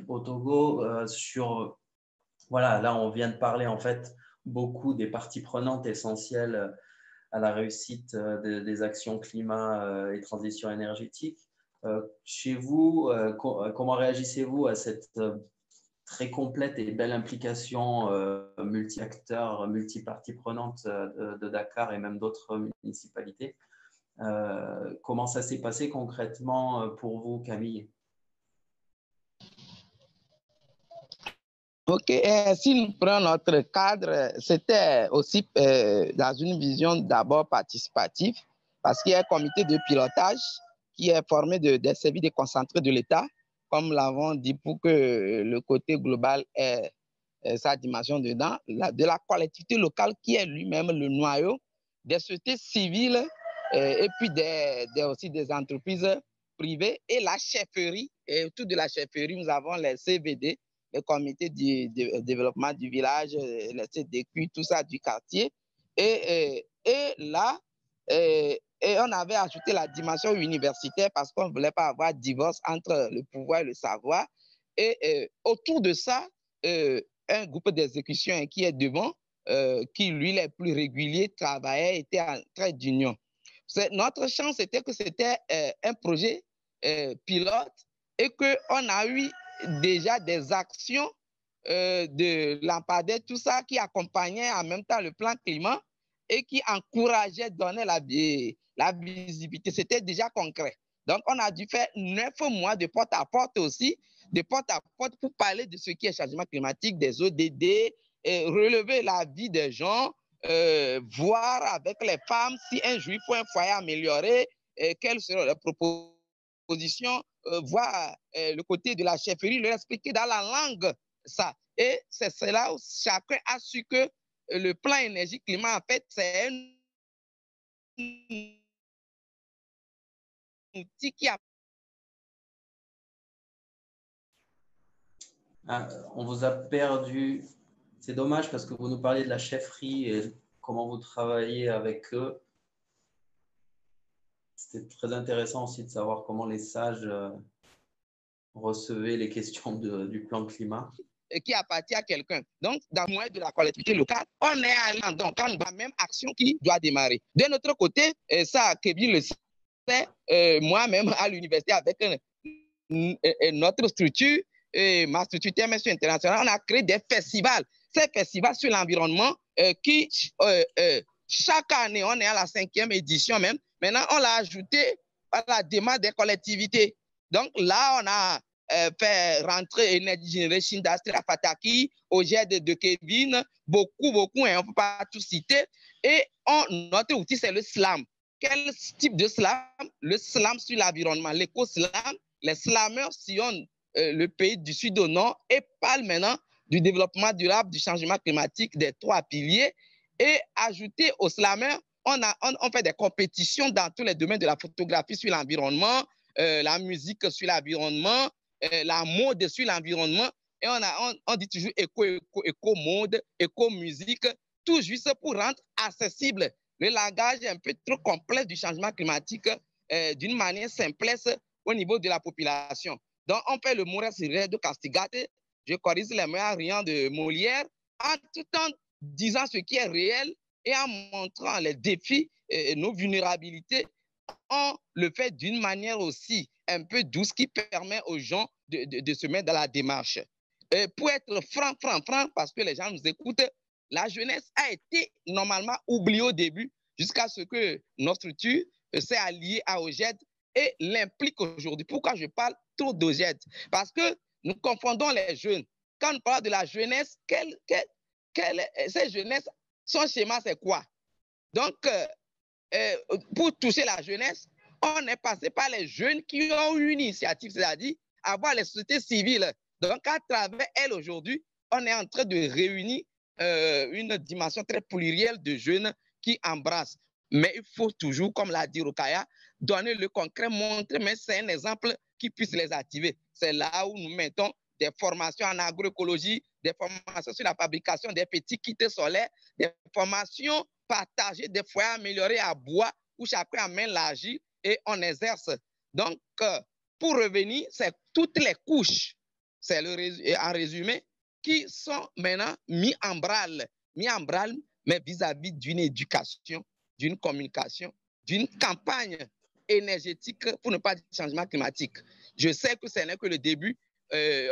au Togo sur… Voilà, là, on vient de parler en fait beaucoup des parties prenantes essentielles à la réussite des actions climat et transition énergétique. Chez vous, comment réagissez-vous à cette très complète et belle implication multi-acteurs, multi-parties prenantes de Dakar et même d'autres municipalités? Comment ça s'est passé concrètement pour vous, Camille? Ok, si nous prenons notre cadre, c'était aussi dans une vision d'abord participative, parce qu'il y a un comité de pilotage qui est formé des services déconcentrés de l'État, comme nous l'avons dit, pour que le côté global ait sa dimension dedans, de la collectivité locale qui est lui-même le noyau, des sociétés civiles et puis aussi des entreprises privées et la chefferie. Et autour de la chefferie, nous avons les CVD, le comité du développement du village, le CDQ, tout ça du quartier. Et là, et on avait ajouté la dimension universitaire parce qu'on ne voulait pas avoir divorce entre le pouvoir et le savoir. Et autour de ça, un groupe d'exécution qui est devant, qui lui, les plus réguliers, travaillait, était en trait d'union. Notre chance, c'était que c'était un projet pilote et qu'on a eu déjà des actions de lampadaires, tout ça qui accompagnait en même temps le plan climat et qui encourageait, donnait la visibilité. C'était déjà concret. Donc, on a dû faire 9 mois de porte à porte aussi, de porte à porte pour parler de ce qui est changement climatique, des ODD, relever la vie des gens, voir avec les femmes si un jour il faut un foyer amélioré, quelles seront leurs propositions, voir le côté de la chefferie, leur expliquer dans la langue ça. Et c'est cela où chacun a su que le plan énergie-climat, en fait, c'est un outil qui a... Ah, on vous a perdu. C'est dommage parce que vous nous parliez de la chefferie et comment vous travaillez avec eux. C'était très intéressant aussi de savoir comment les sages recevaient les questions du plan climat. Qui appartient à quelqu'un. Donc, dans le moyen de la collectivité locale, on est allé dans la même action qui doit démarrer. De notre côté, ça, Kevin le sait, moi-même à l'université avec notre structure, ma structure TMS internationale, on a créé des festivals. Ces festivals sur l'environnement qui, chaque année, on est à la 5e édition même. Maintenant, on l'a ajouté à la demande des collectivités. Donc là, on a faire rentrer Energy Generation d'Astra Fataki, au jet de Kevin, beaucoup, hein, on ne peut pas tout citer. Et notre outil, c'est le slam. Quel type de slam? Le slam sur l'environnement, l'éco-slam. Les slammers sillonnent le pays du sud au nord et parlent maintenant du développement durable, du changement climatique, des 3 piliers. Et ajouté aux slammers, on fait des compétitions dans tous les domaines de la photographie sur l'environnement, la musique sur l'environnement, la mode sur l'environnement, et on dit toujours éco-mode, éco-musique, tout juste pour rendre accessible le langage un peu trop complexe du changement climatique d'une manière simplesse au niveau de la population. Donc, on fait le Mores de Castigate, je corrige les meilleurs riants de Molière, en tout en disant ce qui est réel et en montrant les défis et nos vulnérabilités. On le fait d'une manière aussi un peu douce qui permet aux gens de se mettre dans la démarche. Pour être franc, parce que les gens nous écoutent, la jeunesse a été normalement oubliée au début jusqu'à ce que notre structure s'est alliée à OGED et l'implique aujourd'hui. Pourquoi je parle trop d'OGED? Parce que nous confondons les jeunes. Quand on parle de la jeunesse, ces jeunesses, son schéma, c'est quoi? Donc, pour toucher la jeunesse, on est passé par les jeunes qui ont eu une initiative, c'est-à-dire avoir les sociétés civiles. Donc, à travers elles, aujourd'hui, on est en train de réunir une dimension très plurielle de jeunes qui embrassent. Mais il faut toujours, comme l'a dit Rokaya, donner le concret, montrer, mais c'est un exemple qui puisse les activer. C'est là où nous mettons des formations en agroécologie, des formations sur la fabrication des petits kits solaires, des formations partager des foyers améliorés à bois où chacun amène l'argile et on exerce. Donc, pour revenir, c'est toutes les couches, c'est en résumé, qui sont maintenant mis en branle, mais vis-à-vis d'une éducation, d'une communication, d'une campagne énergétique pour ne pas dire changement climatique. Je sais que ce n'est que le début.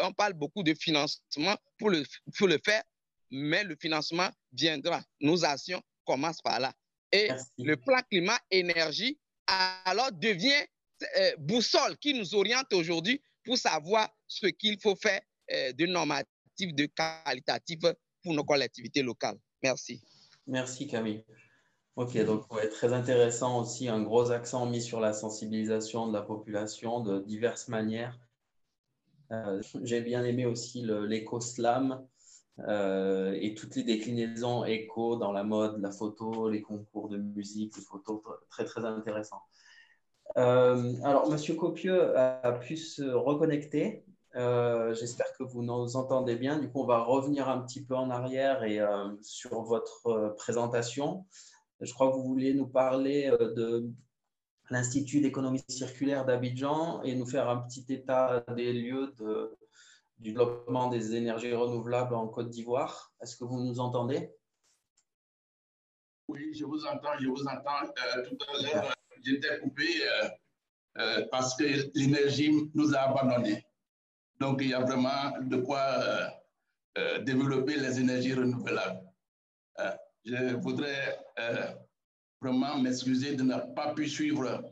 On parle beaucoup de financement pour le faire, mais le financement viendra. Nos actions commencent par là. Et merci. Le plan climat-énergie alors devient boussole qui nous oriente aujourd'hui pour savoir ce qu'il faut faire de normatif, de qualitatif pour nos collectivités locales. Merci. Merci Camille. Ok, donc ouais, très intéressant aussi, un gros accent mis sur la sensibilisation de la population de diverses manières. J'ai bien aimé aussi l'éco-slam et toutes les déclinaisons éco dans la mode, la photo, les concours de musique, les photos, très très intéressant. Alors, Monsieur Copieux a pu se reconnecter. J'espère que vous nous entendez bien. Du coup, on va revenir un petit peu en arrière et sur votre présentation. Je crois que vous vouliez nous parler de l'Institut d'économie circulaire d'Abidjan et nous faire un petit état des lieux du développement des énergies renouvelables en Côte d'Ivoire. Est-ce que vous nous entendez? Oui, je vous entends. Tout à l'heure, j'étais coupé parce que l'énergie nous a abandonnés. Donc, il y a vraiment de quoi développer les énergies renouvelables. Je voudrais vraiment m'excuser de ne pas pu suivre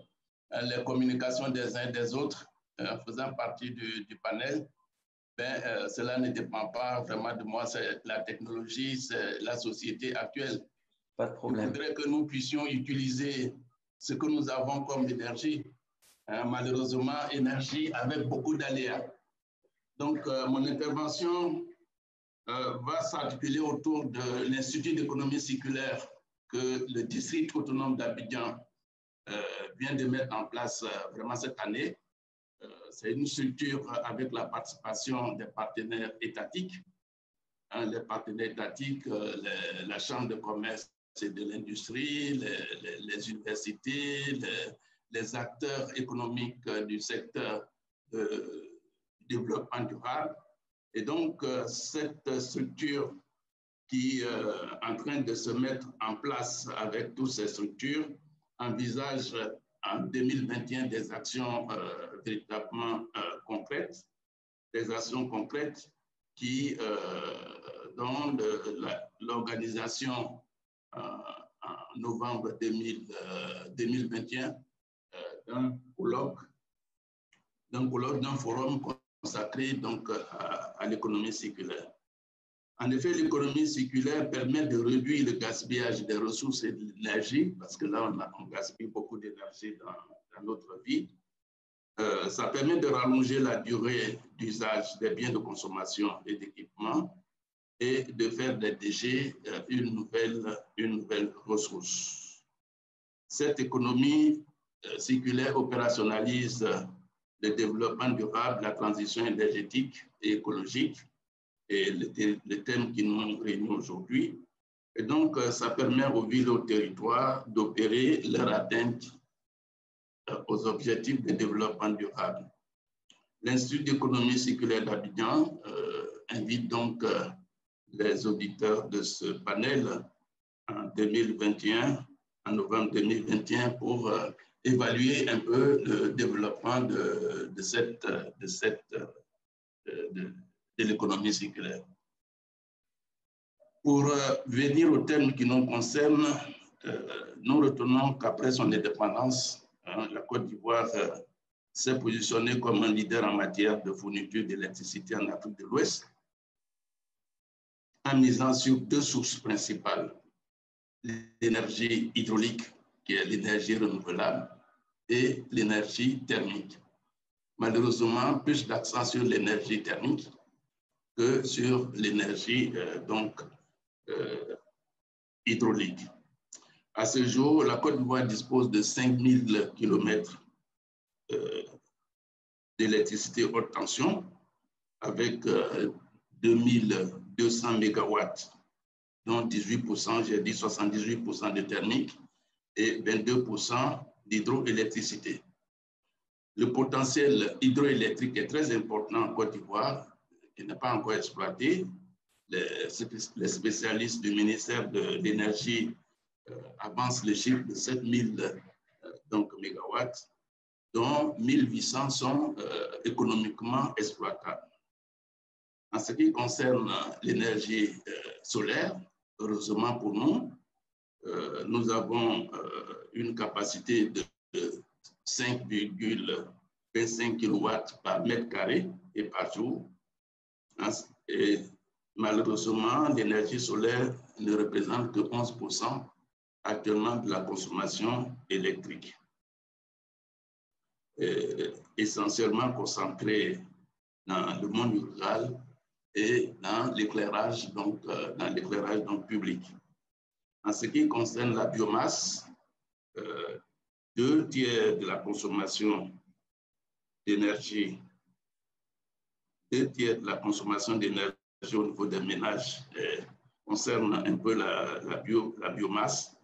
les communications des uns et des autres faisant partie du panel. Ben, cela ne dépend pas vraiment de moi, c'est la technologie, c'est la société actuelle. Pas de problème. Je voudrais que nous puissions utiliser ce que nous avons comme énergie. Malheureusement, énergie avec beaucoup d'aléas. Donc, mon intervention va s'articuler autour de l'Institut d'économie circulaire que le district autonome d'Abidjan vient de mettre en place vraiment cette année. C'est une structure avec la participation des partenaires étatiques. Les partenaires étatiques, la Chambre de commerce et de l'industrie, les universités, les acteurs économiques du secteur de développement durable. Et donc, cette structure qui est en train de se mettre en place avec toutes ces structures envisage en 2021 des actions véritablement concrètes, des actions concrètes qui, dans l'organisation en novembre 2021 d'un colloque, d'un forum consacré donc à l'économie circulaire. En effet, l'économie circulaire permet de réduire le gaspillage des ressources et de l'énergie, parce que là, on gaspille beaucoup d'énergie dans notre vie. Ça permet de rallonger la durée d'usage des biens de consommation et d'équipement et de faire des déchets une nouvelle ressource. Cette économie circulaire opérationnalise le développement durable, la transition énergétique et écologique, et le thème qui nous réunit aujourd'hui. Et donc, ça permet aux villes et aux territoires d'opérer leur atteinte aux objectifs de développement durable. L'Institut d'économie circulaire d'Abidjan invite donc les auditeurs de ce panel en 2021, en novembre 2021, pour évaluer un peu le développement de l'économie circulaire. Pour venir au thème qui nous concerne, nous retenons qu'après son indépendance, la Côte d'Ivoire s'est positionnée comme un leader en matière de fourniture d'électricité en Afrique de l'Ouest, en misant sur deux sources principales, l'énergie hydraulique, qui est l'énergie renouvelable, et l'énergie thermique. Malheureusement, plus d'accent sur l'énergie thermique que sur l'énergie hydraulique. À ce jour, la Côte d'Ivoire dispose de 5000 km d'électricité haute tension avec 2200 mégawatts, dont 18%, j'ai dit 78% de thermique et 22% d'hydroélectricité. Le potentiel hydroélectrique est très important en Côte d'Ivoire, il n'est pas encore exploité. Les spécialistes du ministère de l'Énergie avancent le chiffre de 7000 mégawatts, dont 1800 sont économiquement exploitables. En ce qui concerne l'énergie solaire, heureusement pour nous, nous avons une capacité de 5,25 kW par mètre carré et par jour. Et malheureusement, l'énergie solaire ne représente que 11% actuellement de la consommation électrique, essentiellement concentrée dans le monde rural et dans l'éclairage public. En ce qui concerne la biomasse, 2 tiers de la consommation d'énergie, 2 tiers de la consommation d'énergie au niveau des ménages concerne un peu la biomasse,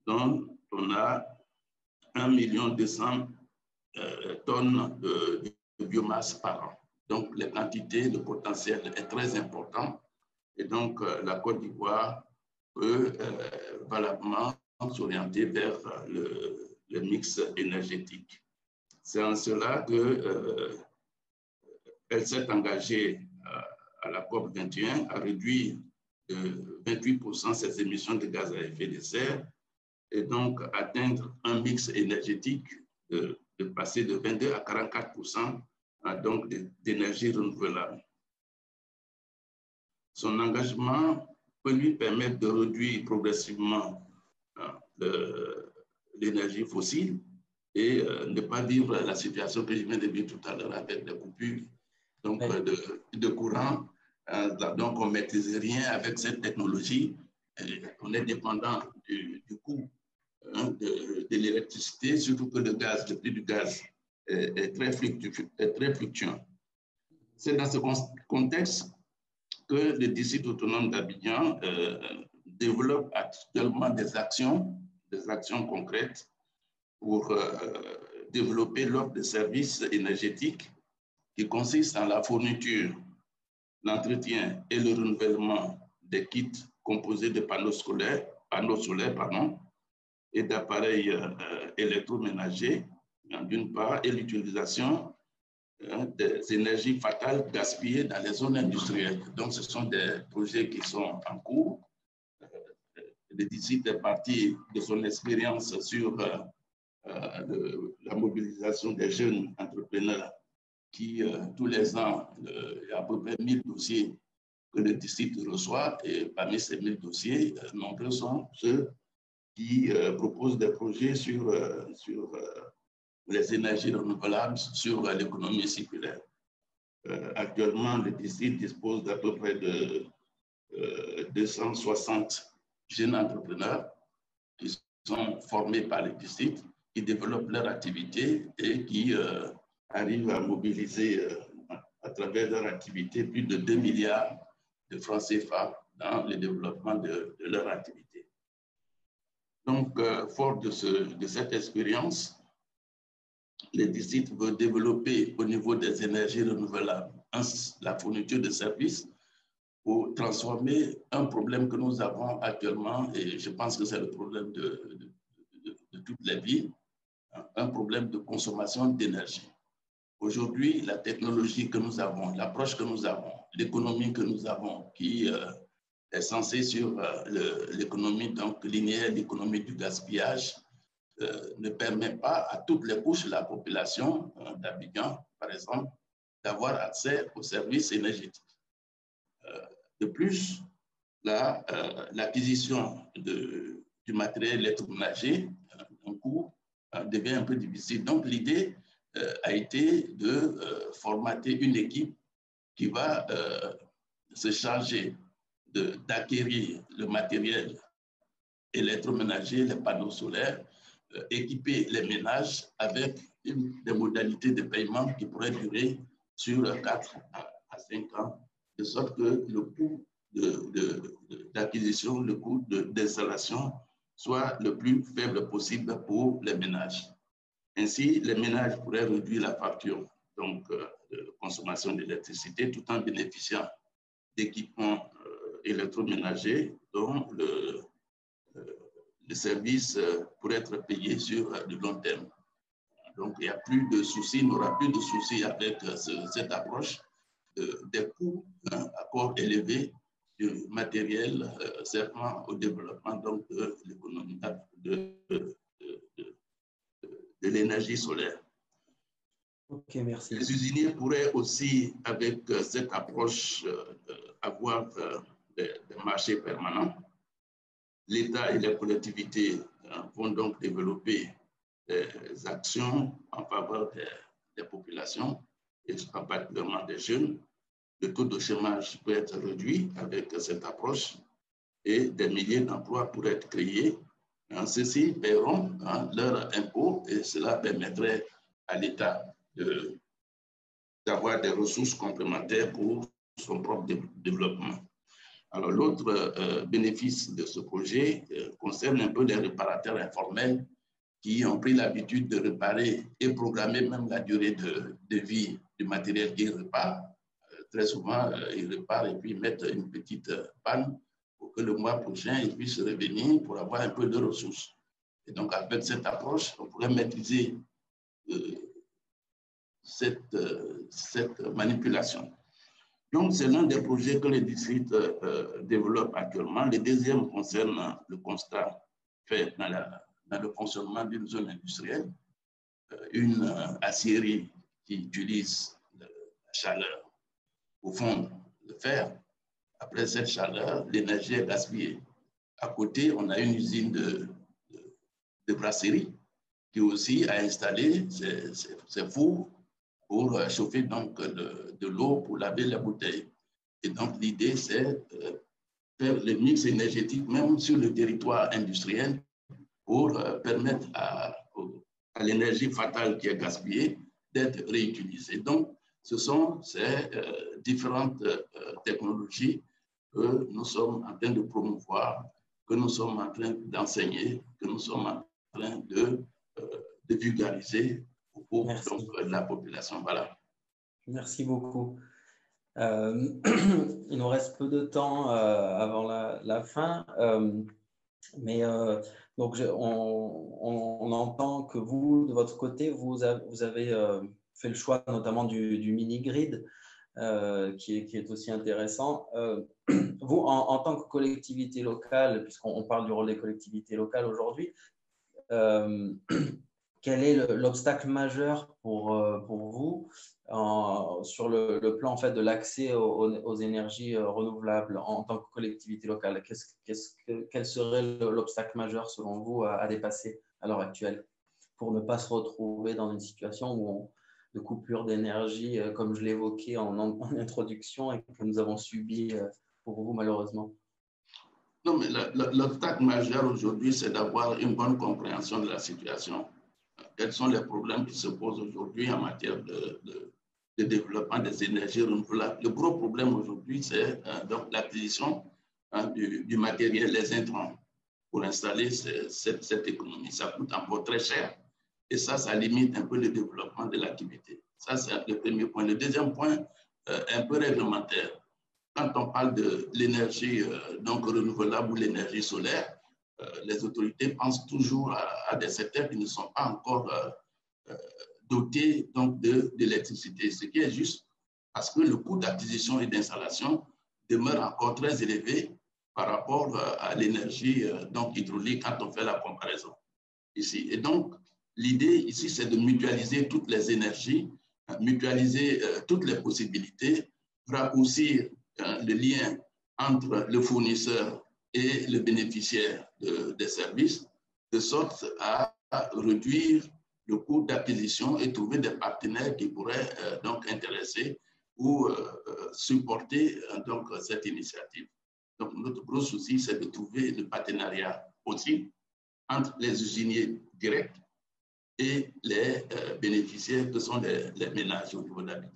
dont on a 1,2 million tonnes de biomasse par an. Donc, la quantité, le potentiel est très important. Et donc, la Côte d'Ivoire peut valablement s'orienter vers le mix énergétique. C'est en cela qu'elle s'est engagée à la COP21 à réduire de 28% ses émissions de gaz à effet de serre et donc atteindre un mix énergétique de passer de 22 à 44% donc d'énergie renouvelable. Son engagement peut lui permettre de réduire progressivement l'énergie fossile et ne pas vivre la situation que je viens de vivre tout à l'heure avec des coupures donc, de courant. Donc, on ne maîtrise rien avec cette technologie. On est dépendant du coût de l'électricité, surtout que le prix du gaz est très fluctuant. C'est dans ce contexte que le district autonome d'Abidjan développe actuellement des actions concrètes pour développer l'offre de services énergétiques qui consiste en la fourniture, l'entretien et le renouvellement des kits composés de panneaux solaires et d'appareils électroménagers, d'une part, et l'utilisation des énergies fatales gaspillées dans les zones industrielles. Donc, ce sont des projets qui sont en cours. Le district est parti de son expérience sur la mobilisation des jeunes entrepreneurs qui, tous les ans, il y a à peu près 1000 dossiers que le district reçoit. Et parmi ces 1000 dossiers, nombreux sont ceux qui proposent des projets sur les énergies renouvelables, sur l'économie circulaire. Actuellement, le district dispose d'à peu près de 260 jeunes entrepreneurs qui sont formés par le district, qui développent leur activité et qui arrivent à mobiliser à travers leur activité plus de 2 milliards de francs CFA dans le développement de leur activité. Donc, fort de cette expérience, le district veut développer au niveau des énergies renouvelables la fourniture de services pour transformer un problème que nous avons actuellement, et je pense que c'est le problème de toutes les villes, un problème de consommation d'énergie. Aujourd'hui, la technologie que nous avons, l'approche que nous avons, l'économie que nous avons, qui est censée sur l'économie donc linéaire, l'économie du gaspillage, ne permet pas à toutes les couches de la population d'Abidjan, par exemple, d'avoir accès aux services énergétiques. De plus, l'acquisition du matériel électroménager, un coût, devient un peu difficile. Donc, l'idée a été de formater une équipe qui va se charger d'acquérir le matériel électroménager, les panneaux solaires, équiper les ménages avec des modalités de paiement qui pourraient durer sur 4 à 5 ans, de sorte que le coût d'acquisition, le coût d'installation soit le plus faible possible pour les ménages. Ainsi, les ménages pourraient réduire la facture donc, de consommation d'électricité tout en bénéficiant d'équipements électroménagers dont le service pourrait être payé sur le long terme. Donc, il n'y a plus de soucis, il n'y aura plus de soucis avec cette approche des coûts accords élevés du matériel servant au développement donc, de l'économie de l'énergie solaire. Ok, merci. Les usiniers pourraient aussi, avec cette approche, avoir des marchés permanents. L'État et les collectivités vont donc développer des actions en faveur des populations, et particulièrement des jeunes. Le taux de chômage peut être réduit avec cette approche et des milliers d'emplois pourraient être créés. Ceux-ci paieront leurs impôts et cela permettrait à l'État d'avoir des ressources complémentaires pour son propre développement. Alors, l'autre bénéfice de ce projet concerne un peu les réparateurs informels qui ont pris l'habitude de réparer et programmer même la durée de vie du matériel qu'ils réparent. Très souvent, ils réparent et puis mettent une petite panne pour que le mois prochain, ils puissent revenir pour avoir un peu de ressources. Et donc, avec cette approche, on pourrait maîtriser cette manipulation. Donc, c'est l'un des projets que le district développe actuellement. Le deuxième concerne le constat fait dans le fonctionnement d'une zone industrielle, une aciérie qui utilise la chaleur pour fondre le fer. Après cette chaleur, l'énergie est gaspillée. À côté, on a une usine de brasserie qui aussi a installé ses fours pour chauffer donc de l'eau pour laver les bouteilles. Et donc l'idée, c'est faire le mix énergétique même sur le territoire industriel pour permettre à l'énergie fatale qui est gaspillée d'être réutilisée. Donc, ce sont ces différentes technologies que nous sommes en train de promouvoir, que nous sommes en train d'enseigner, que nous sommes en train de vulgariser pour donc, la population. Voilà. Merci beaucoup. Il nous reste peu de temps avant la fin, mais donc on entend que vous, de votre côté, vous avez fait le choix notamment du mini-grid, qui est aussi intéressant. Vous, en tant que collectivité locale, puisqu'on parle du rôle des collectivités locales aujourd'hui, quel est l'obstacle majeur pour vous sur le plan en fait, de l'accès aux énergies renouvelables en tant que collectivité locale? Quel serait l'obstacle majeur selon vous à dépasser à l'heure actuelle pour ne pas se retrouver dans une situation de coupure d'énergie, comme je l'évoquais en introduction et que nous avons subi pour vous malheureusement? Non, mais l'obstacle majeur aujourd'hui, c'est d'avoir une bonne compréhension de la situation. Quels sont les problèmes qui se posent aujourd'hui en matière de développement des énergies renouvelables? Le gros problème aujourd'hui, c'est donc l'acquisition du matériel, les intrants, pour installer cette économie. Ça coûte encore très cher et ça limite un peu le développement de l'activité. Ça, c'est le premier point. Le deuxième point, un peu réglementaire. Quand on parle de l'énergie donc renouvelable ou l'énergie solaire, les autorités pensent toujours à des secteurs qui ne sont pas encore dotés donc d'électricité, ce qui est juste parce que le coût d'acquisition et d'installation demeure encore très élevé par rapport à l'énergie donc hydraulique quand on fait la comparaison ici. Et donc, l'idée ici, c'est de mutualiser toutes les énergies, mutualiser toutes les possibilités, raccourcir le lien entre le fournisseur et le bénéficiaire des services, de sorte à réduire le coût d'acquisition et trouver des partenaires qui pourraient donc intéresser ou supporter donc cette initiative. Donc notre gros souci, c'est de trouver le partenariat possible entre les usiniers directs et les bénéficiaires que sont les ménages au niveau d'habitat.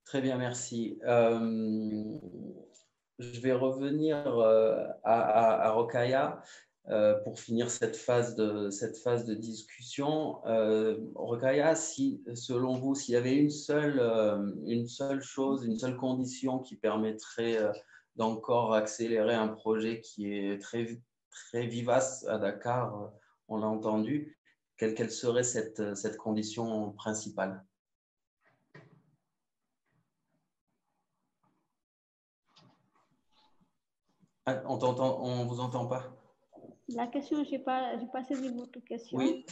Très bien, merci. Je vais revenir à Rokhaya pour finir cette phase de discussion. Rokhaya, si, selon vous, s'il y avait une seule chose, une seule condition qui permettrait d'encore accélérer un projet qui est très, très vivace à Dakar, on l'a entendu, quelle serait cette condition principale? Ah, on ne vous entend pas. La question, je n'ai pas saisi votre question. Oui.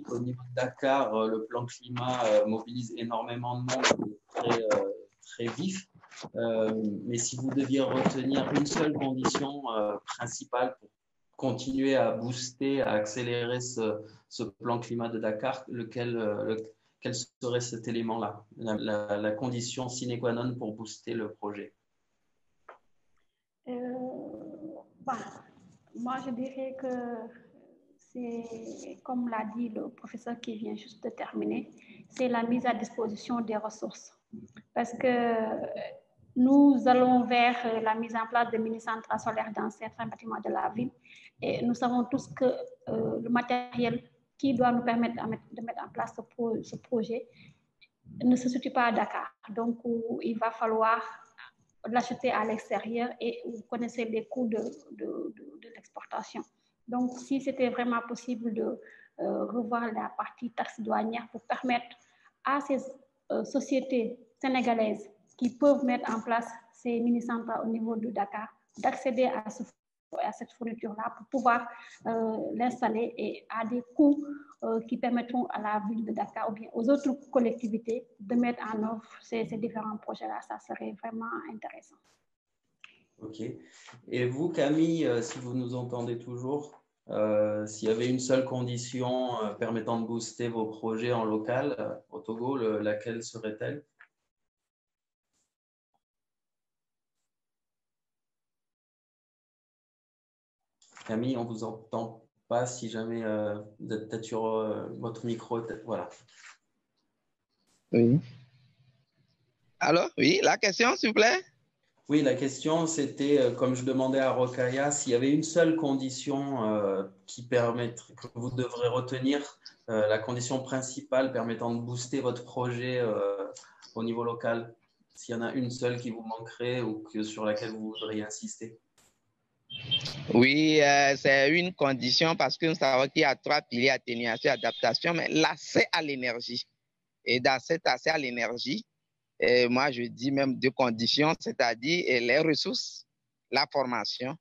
Au niveau de Dakar, le plan climat mobilise énormément de monde, très, très vif. Mais si vous deviez retenir une seule condition principale pour continuer à booster, à accélérer ce plan climat de Dakar, quel serait cet élément-là, la condition sine qua non pour booster le projet? Moi, je dirais que c'est, comme l'a dit le professeur qui vient juste de terminer, c'est la mise à disposition des ressources. Parce que nous allons vers la mise en place de mini-centrales solaires dans certains bâtiments de la ville. Et nous savons tous que le matériel qui doit nous permettre de mettre en place ce projet ne se situe pas à Dakar. Donc, il va falloir l'acheter à l'extérieur et vous connaissez les coûts de l'exportation. Donc, si c'était vraiment possible de revoir la partie taxe douanière pour permettre à ces sociétés sénégalaises qui peuvent mettre en place ces mini-centrales au niveau de Dakar d'accéder à cette fourniture-là pour pouvoir l'installer et à des coûts qui permettront à la ville de Dakar ou bien aux autres collectivités de mettre en œuvre ces différents projets-là. Ça serait vraiment intéressant. Ok. Et vous, Camille, si vous nous entendez toujours, s'il y avait une seule condition permettant de booster vos projets en local au Togo, laquelle serait-elle? Camille, on ne vous entend pas. Si jamais vous êtes peut-être sur votre micro, voilà. Oui. Alors, oui, la question, s'il vous plaît? Oui, la question, c'était, comme je demandais à Rokhaya, s'il y avait une seule condition qui permettrait, que vous devrez retenir, la condition principale permettant de booster votre projet au niveau local, s'il y en a une seule qui vous manquerait ou sur laquelle vous voudriez insister. Oui, c'est une condition parce que nous savons qu'il y a 3 piliers: atténuation, adaptation, mais l'accès à l'énergie. Et dans cet accès à l'énergie, moi je dis même 2 conditions, c'est-à-dire les ressources, la formation,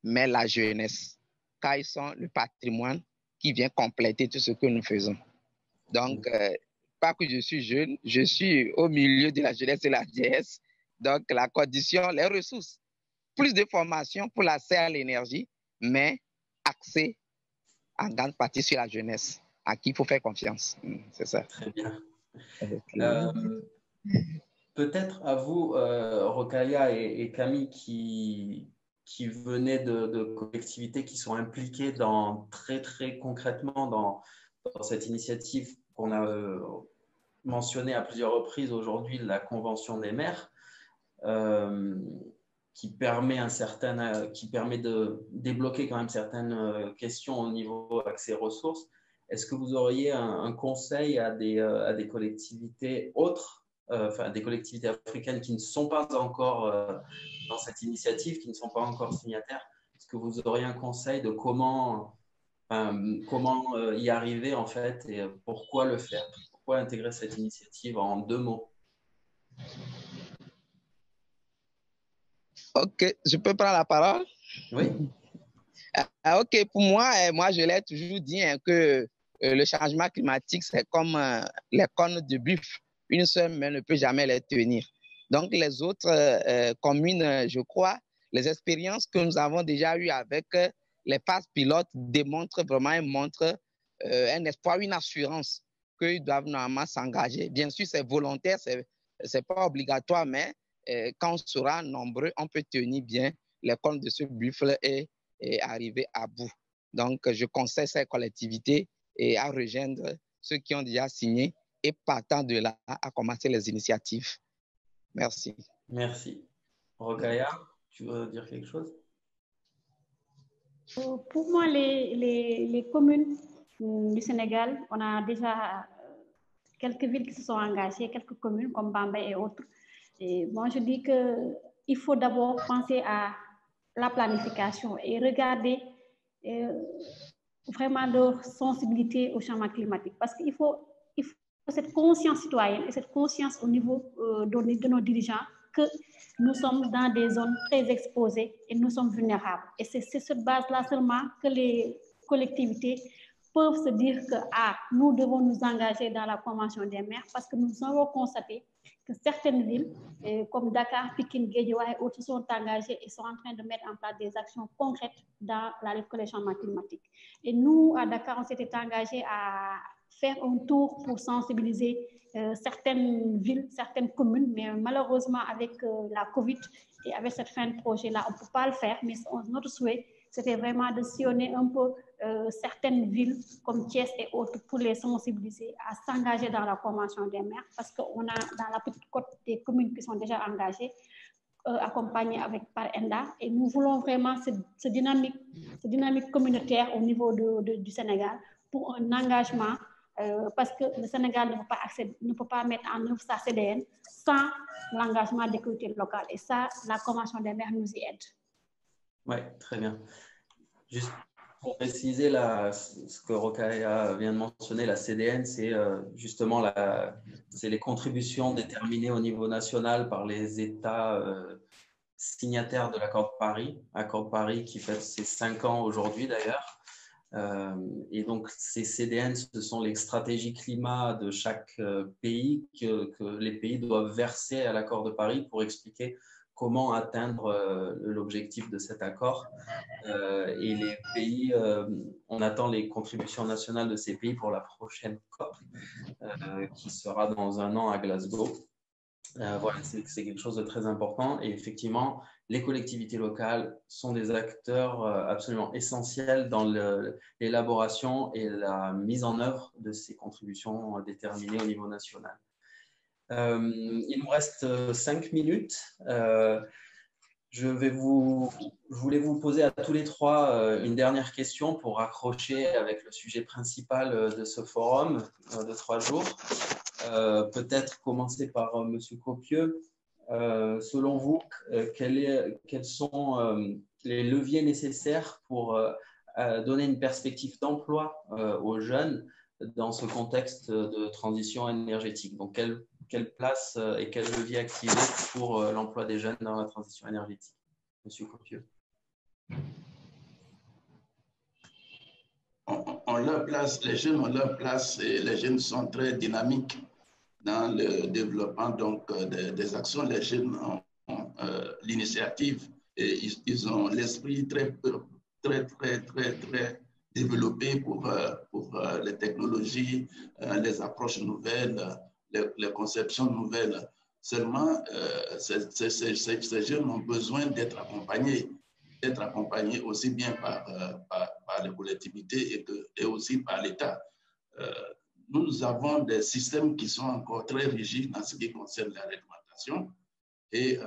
mais la jeunesse, car ils sont le patrimoine qui vient compléter tout ce que nous faisons. Donc, pas que je suis jeune, je suis au milieu de la jeunesse et la vieillesse. Donc, la condition, les ressources, plus de formation pour l'accès à l'énergie, mais accès en grande partie sur la jeunesse, à qui il faut faire confiance. C'est ça. Très bien. Peut-être à vous, Rokhaya et Camille, qui venaient de collectivités qui sont impliquées très concrètement dans cette initiative qu'on a mentionnée à plusieurs reprises aujourd'hui, la Convention des maires, qui permet de débloquer quand même certaines questions au niveau accès ressources. Est-ce que vous auriez un conseil à des collectivités autres, enfin des collectivités africaines qui ne sont pas encore dans cette initiative, qui ne sont pas encore signataires? Est-ce que vous auriez un conseil de comment y arriver en fait et pourquoi le faire? Pourquoi intégrer cette initiative en 2 mots? Ok, je peux prendre la parole? Oui. Ok, pour moi, je l'ai toujours dit que le changement climatique, c'est comme les cornes de buffle. Une seule main ne peut jamais les tenir. Donc, les autres communes, je crois, les expériences que nous avons déjà eues avec les phases pilotes démontrent vraiment, montrent un espoir, une assurance qu'ils doivent normalement s'engager. Bien sûr, c'est volontaire, c'est pas obligatoire, mais quand on sera nombreux, on peut tenir bien les cornes de ce buffle et arriver à bout. Donc, je conseille ces collectivités et à rejoindre ceux qui ont déjà signé et partant de là, à commencer les initiatives. Merci. Merci. Rokhaya, tu veux dire quelque chose? Pour moi, les communes du Sénégal, on a déjà quelques villes qui se sont engagées, quelques communes comme Bambey et autres. Et moi, je dis qu'il faut d'abord penser à la planification et regarder vraiment leur sensibilité au changement climatique. Parce qu'il faut cette conscience citoyenne et cette conscience au niveau de nos dirigeants que nous sommes dans des zones très exposées et nous sommes vulnérables. Et c'est cette base-là seulement que les collectivités peuvent se dire que nous devons nous engager dans la Convention des maires parce que nous avons constaté que certaines villes, comme Dakar, Pikine, Guédiawaye et autres, sont engagées et sont en train de mettre en place des actions concrètes dans la lutte contre le changement climatique. Et nous, à Dakar, on s'était engagés à faire un tour pour sensibiliser certaines villes, certaines communes, mais malheureusement, avec la COVID et avec cette fin de projet-là, on ne peut pas le faire, mais notre souhait, c'était vraiment de sillonner un peu certaines villes comme Thiès et autres pour les sensibiliser à s'engager dans la Convention des maires parce qu'on a dans la petite côte des communes qui sont déjà engagées, accompagnées par ENDA, et nous voulons vraiment cette dynamique communautaire au niveau du Sénégal pour un engagement parce que le Sénégal ne peut pas mettre en œuvre sa CDN sans l'engagement des collectivités locales. Et ça, la Convention des maires nous y aide. Oui, très bien. Juste pour préciser ce que Rokhaya vient de mentionner, la CDN, c'est justement c'est les contributions déterminées au niveau national par les États signataires de l'accord de Paris qui fête ses 5 ans aujourd'hui d'ailleurs. Et donc, ces CDN, ce sont les stratégies climat de chaque pays que les pays doivent verser à l'accord de Paris pour expliquer comment atteindre l'objectif de cet accord. Et les pays, on attend les contributions nationales de ces pays pour la prochaine COP, qui sera dans un an à Glasgow. Voilà, c'est quelque chose de très important. Et effectivement, les collectivités locales sont des acteurs absolument essentiels dans l'élaboration et la mise en œuvre de ces contributions déterminées au niveau national. Il nous reste 5 minutes. Je voulais vous poser à tous les trois une dernière question pour raccrocher avec le sujet principal de ce forum de 3 jours. Peut-être commencer par M. Copieux. Selon vous, quels sont les leviers nécessaires pour donner une perspective d'emploi aux jeunes dans ce contexte de transition énergétique? Donc, quelle place et quel levier activer pour l'emploi des jeunes dans la transition énergétique? Monsieur Copieux. On leur place, les jeunes ont leur place et les jeunes sont très dynamiques dans le développement donc, des actions. Les jeunes ont l'initiative et ils ont l'esprit très développé pour les technologies, les approches nouvelles, les conceptions nouvelles. Seulement, ces jeunes ont besoin d'être accompagnés aussi bien par les collectivités et aussi par l'État. Nous avons des systèmes qui sont encore très rigides en ce qui concerne la réglementation et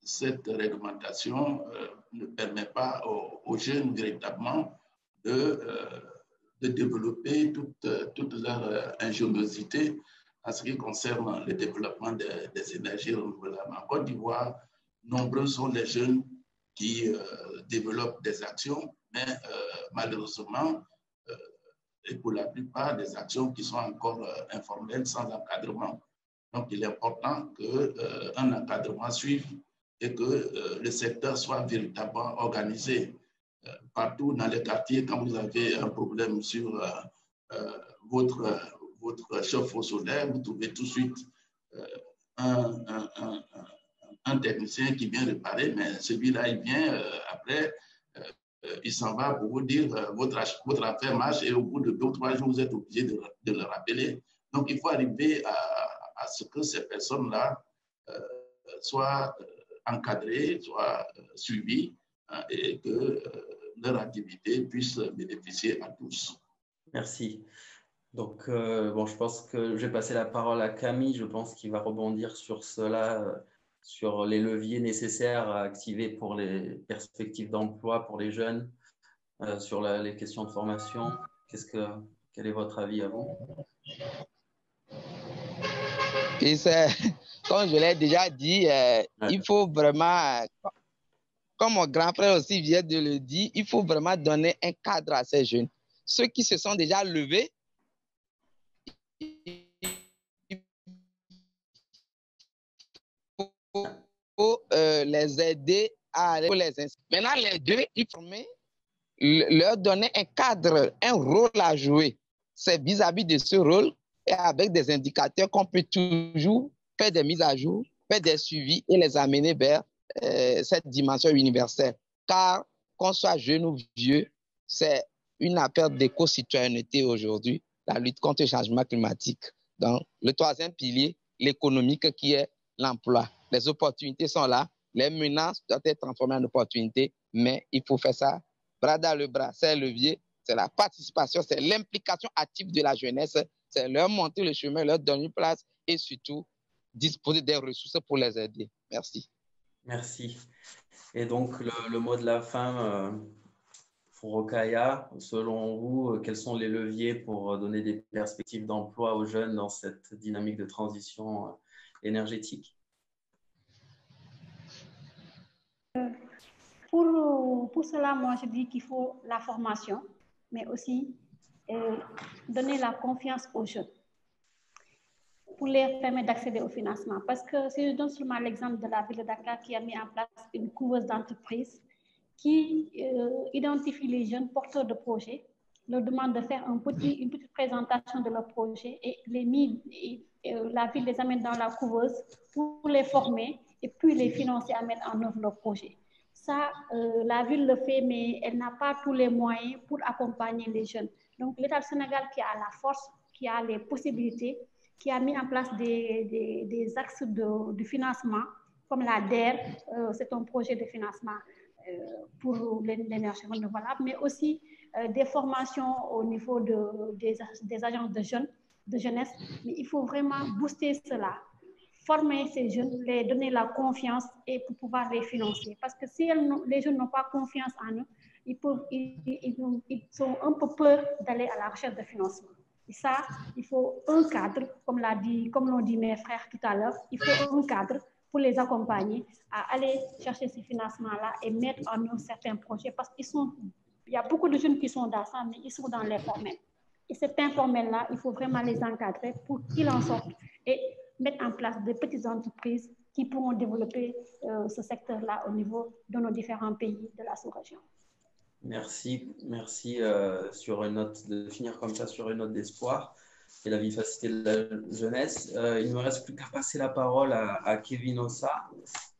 cette réglementation ne permet pas aux jeunes véritablement de développer toute leur ingéniosité en ce qui concerne le développement des énergies renouvelables. En Côte d'Ivoire, nombreux sont les jeunes qui développent des actions, mais malheureusement, et pour la plupart des actions qui sont encore informelles, sans encadrement. Donc, il est important qu'un encadrement suive et que le secteur soit véritablement organisé. Partout dans les quartiers, quand vous avez un problème sur votre chauffe-eau solaire, vous trouvez tout de suite un technicien qui vient réparer, mais celui-là, il vient après, il s'en va pour vous dire votre affaire marche et au bout de 2 ou 3 jours, vous êtes obligé de le rappeler. Donc, il faut arriver à ce que ces personnes-là soient encadrées, soient suivies et que leur activité puisse bénéficier à tous. Merci. Donc, bon, je pense que je vais passer la parole à Camille. Je pense qu'il va rebondir sur cela, sur les leviers nécessaires à activer pour les perspectives d'emploi pour les jeunes, sur les questions de formation. Quel est votre avis à vous? Et comme je l'ai déjà dit, il faut vraiment, comme mon grand frère aussi vient de le dire, il faut vraiment donner un cadre à ces jeunes. Ceux qui se sont déjà levés, il faut les aider à aller les inscrire. Maintenant, les deux, il faut leur donner un cadre, un rôle à jouer. C'est vis-à-vis de ce rôle et avec des indicateurs qu'on peut toujours faire des mises à jour, faire des suivis et les amener vers cette dimension universelle. Car qu'on soit jeune ou vieux, c'est une affaire d'éco-citoyenneté aujourd'hui, la lutte contre le changement climatique. Donc, le 3e pilier, l'économique qui est l'emploi. Les opportunités sont là, les menaces doivent être transformées en opportunités, mais il faut faire ça bras dans le bras. C'est le levier, c'est la participation, c'est l'implication active de la jeunesse, c'est leur montrer le chemin, leur donner une place et surtout disposer des ressources pour les aider. Merci. Merci. Et donc, le mot de la fin, Rokhaya, selon vous, quels sont les leviers pour donner des perspectives d'emploi aux jeunes dans cette dynamique de transition énergétique? Pour cela, moi, je dis qu'il faut la formation, mais aussi donner la confiance aux jeunes pour les permettre d'accéder au financement. Parce que si je donne seulement l'exemple de la ville de Dakar qui a mis en place une couveuse d'entreprise qui identifie les jeunes porteurs de projets, leur demande de faire une petite présentation de leur projet et la ville les amène dans la couveuse pour les former et puis les financer à mettre en œuvre leurs projets. Ça, la ville le fait, mais elle n'a pas tous les moyens pour accompagner les jeunes. Donc, l'État du Sénégal qui a la force, qui a les possibilités, qui a mis en place des axes de financement, comme la DER, c'est un projet de financement pour l'énergie renouvelable, mais aussi des formations au niveau des agences de jeunesse. Mais il faut vraiment booster cela, former ces jeunes, les donner la confiance et pour pouvoir les financer. Parce que si les jeunes n'ont pas confiance en eux, ils sont un peu peur d'aller à la recherche de financement. Et ça, il faut un cadre, comme l'ont dit mes frères tout à l'heure, il faut un cadre pour les accompagner à aller chercher ces financements-là et mettre en œuvre certains projets parce qu'il y a beaucoup de jeunes qui sont dans ça, mais ils sont dans l'informel. Et cet informel-là, il faut vraiment les encadrer pour qu'ils en sortent et mettre en place des petites entreprises qui pourront développer ce secteur-là au niveau de nos différents pays de la sous-région. Merci sur une note de finir comme ça sur une note d'espoir et la vivacité de la jeunesse. Il ne me reste plus qu'à passer la parole à Kevin Ossa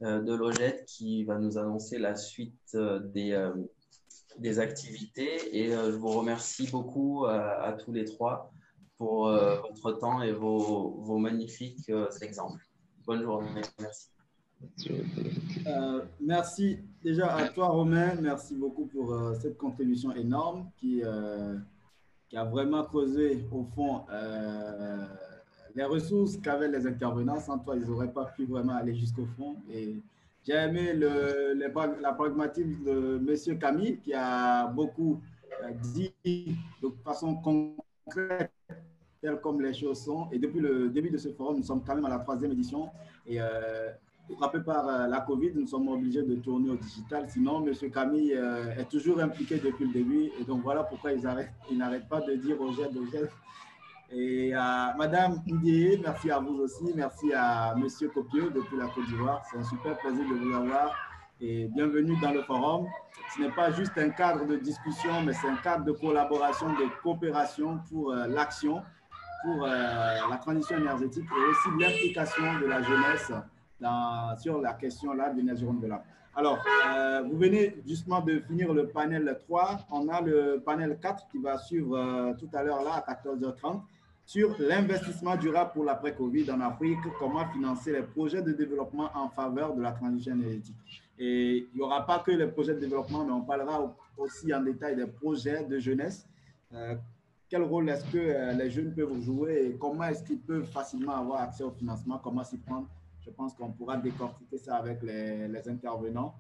de Logette qui va nous annoncer la suite des activités et je vous remercie beaucoup à tous les trois pour votre temps et vos magnifiques exemples. Bonne journée, merci. Merci déjà à toi Romain, merci beaucoup pour cette contribution énorme qui a vraiment creusé au fond les ressources qu'avaient les intervenants. Sans toi, ils n'auraient pas pu vraiment aller jusqu'au fond. Et j'ai aimé la pragmatisme de M. Camille qui a beaucoup dit de façon concrète telles comme les choses sont. Et depuis le début de ce forum, nous sommes quand même à la 3e édition. Et frappé par la Covid, nous sommes obligés de tourner au digital. Sinon, M. Camille est toujours impliqué depuis le début. Et donc, voilà pourquoi il n'arrête pas de dire au GED. Et à Madame Ndié, merci à vous aussi. Merci à M. Copieux depuis la Côte d'Ivoire. C'est un super plaisir de vous avoir. Et bienvenue dans le forum. Ce n'est pas juste un cadre de discussion, mais c'est un cadre de collaboration, de coopération pour l'action, pour la transition énergétique et aussi l'implication de la jeunesse sur la question là de l'énergie renouvelable. Alors, vous venez justement de finir le panel 3. On a le panel 4 qui va suivre tout à l'heure là à 14h30 sur l'investissement durable pour l'après-Covid en Afrique, comment financer les projets de développement en faveur de la transition énergétique. Et il n'y aura pas que les projets de développement, mais on parlera aussi en détail des projets de jeunesse. Quel rôle est-ce que les jeunes peuvent jouer et comment est-ce qu'ils peuvent facilement avoir accès au financement, comment s'y prendre? Je pense qu'on pourra décortiquer ça avec les intervenants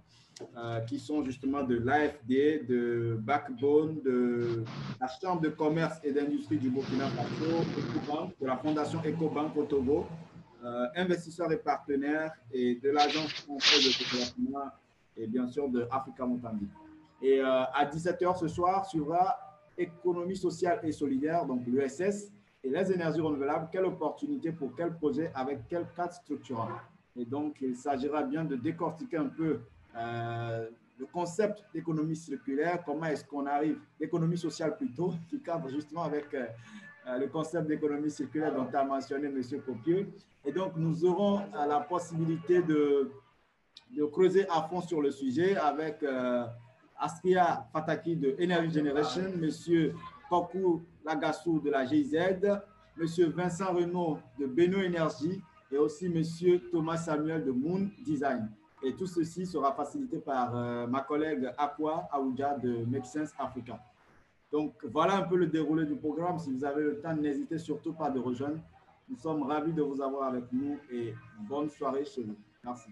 qui sont justement de l'AFD, de Backbone, de la Chambre de commerce et d'industrie du Burkina Faso, de la Fondation EcoBank au Togo, investisseurs et partenaires et de l'Agence française de développement et bien sûr de Africa Mozambique. Et à 17h ce soir, suivra économie sociale et solidaire, donc l'ESS, et les énergies renouvelables, quelle opportunité pour quel projet avec quel cadre structurant. Et donc, il s'agira bien de décortiquer un peu le concept d'économie circulaire, comment est-ce qu'on arrive, l'économie sociale plutôt, qui cadre justement avec le concept d'économie circulaire dont a mentionné M. Copieux. Et donc, nous aurons la possibilité de creuser à fond sur le sujet avec Askia Fataki de Energy Generation, M. Kokou Lagassou de la GIZ, M. Vincent Renaud de Beno Énergie et aussi M. Thomas Samuel de Moon Design. Et tout ceci sera facilité par ma collègue Akwa Aouja de Make Sense Africa. Donc voilà un peu le déroulé du programme. Si vous avez le temps, n'hésitez surtout pas de rejoindre. Nous sommes ravis de vous avoir avec nous et bonne soirée chez nous. Merci.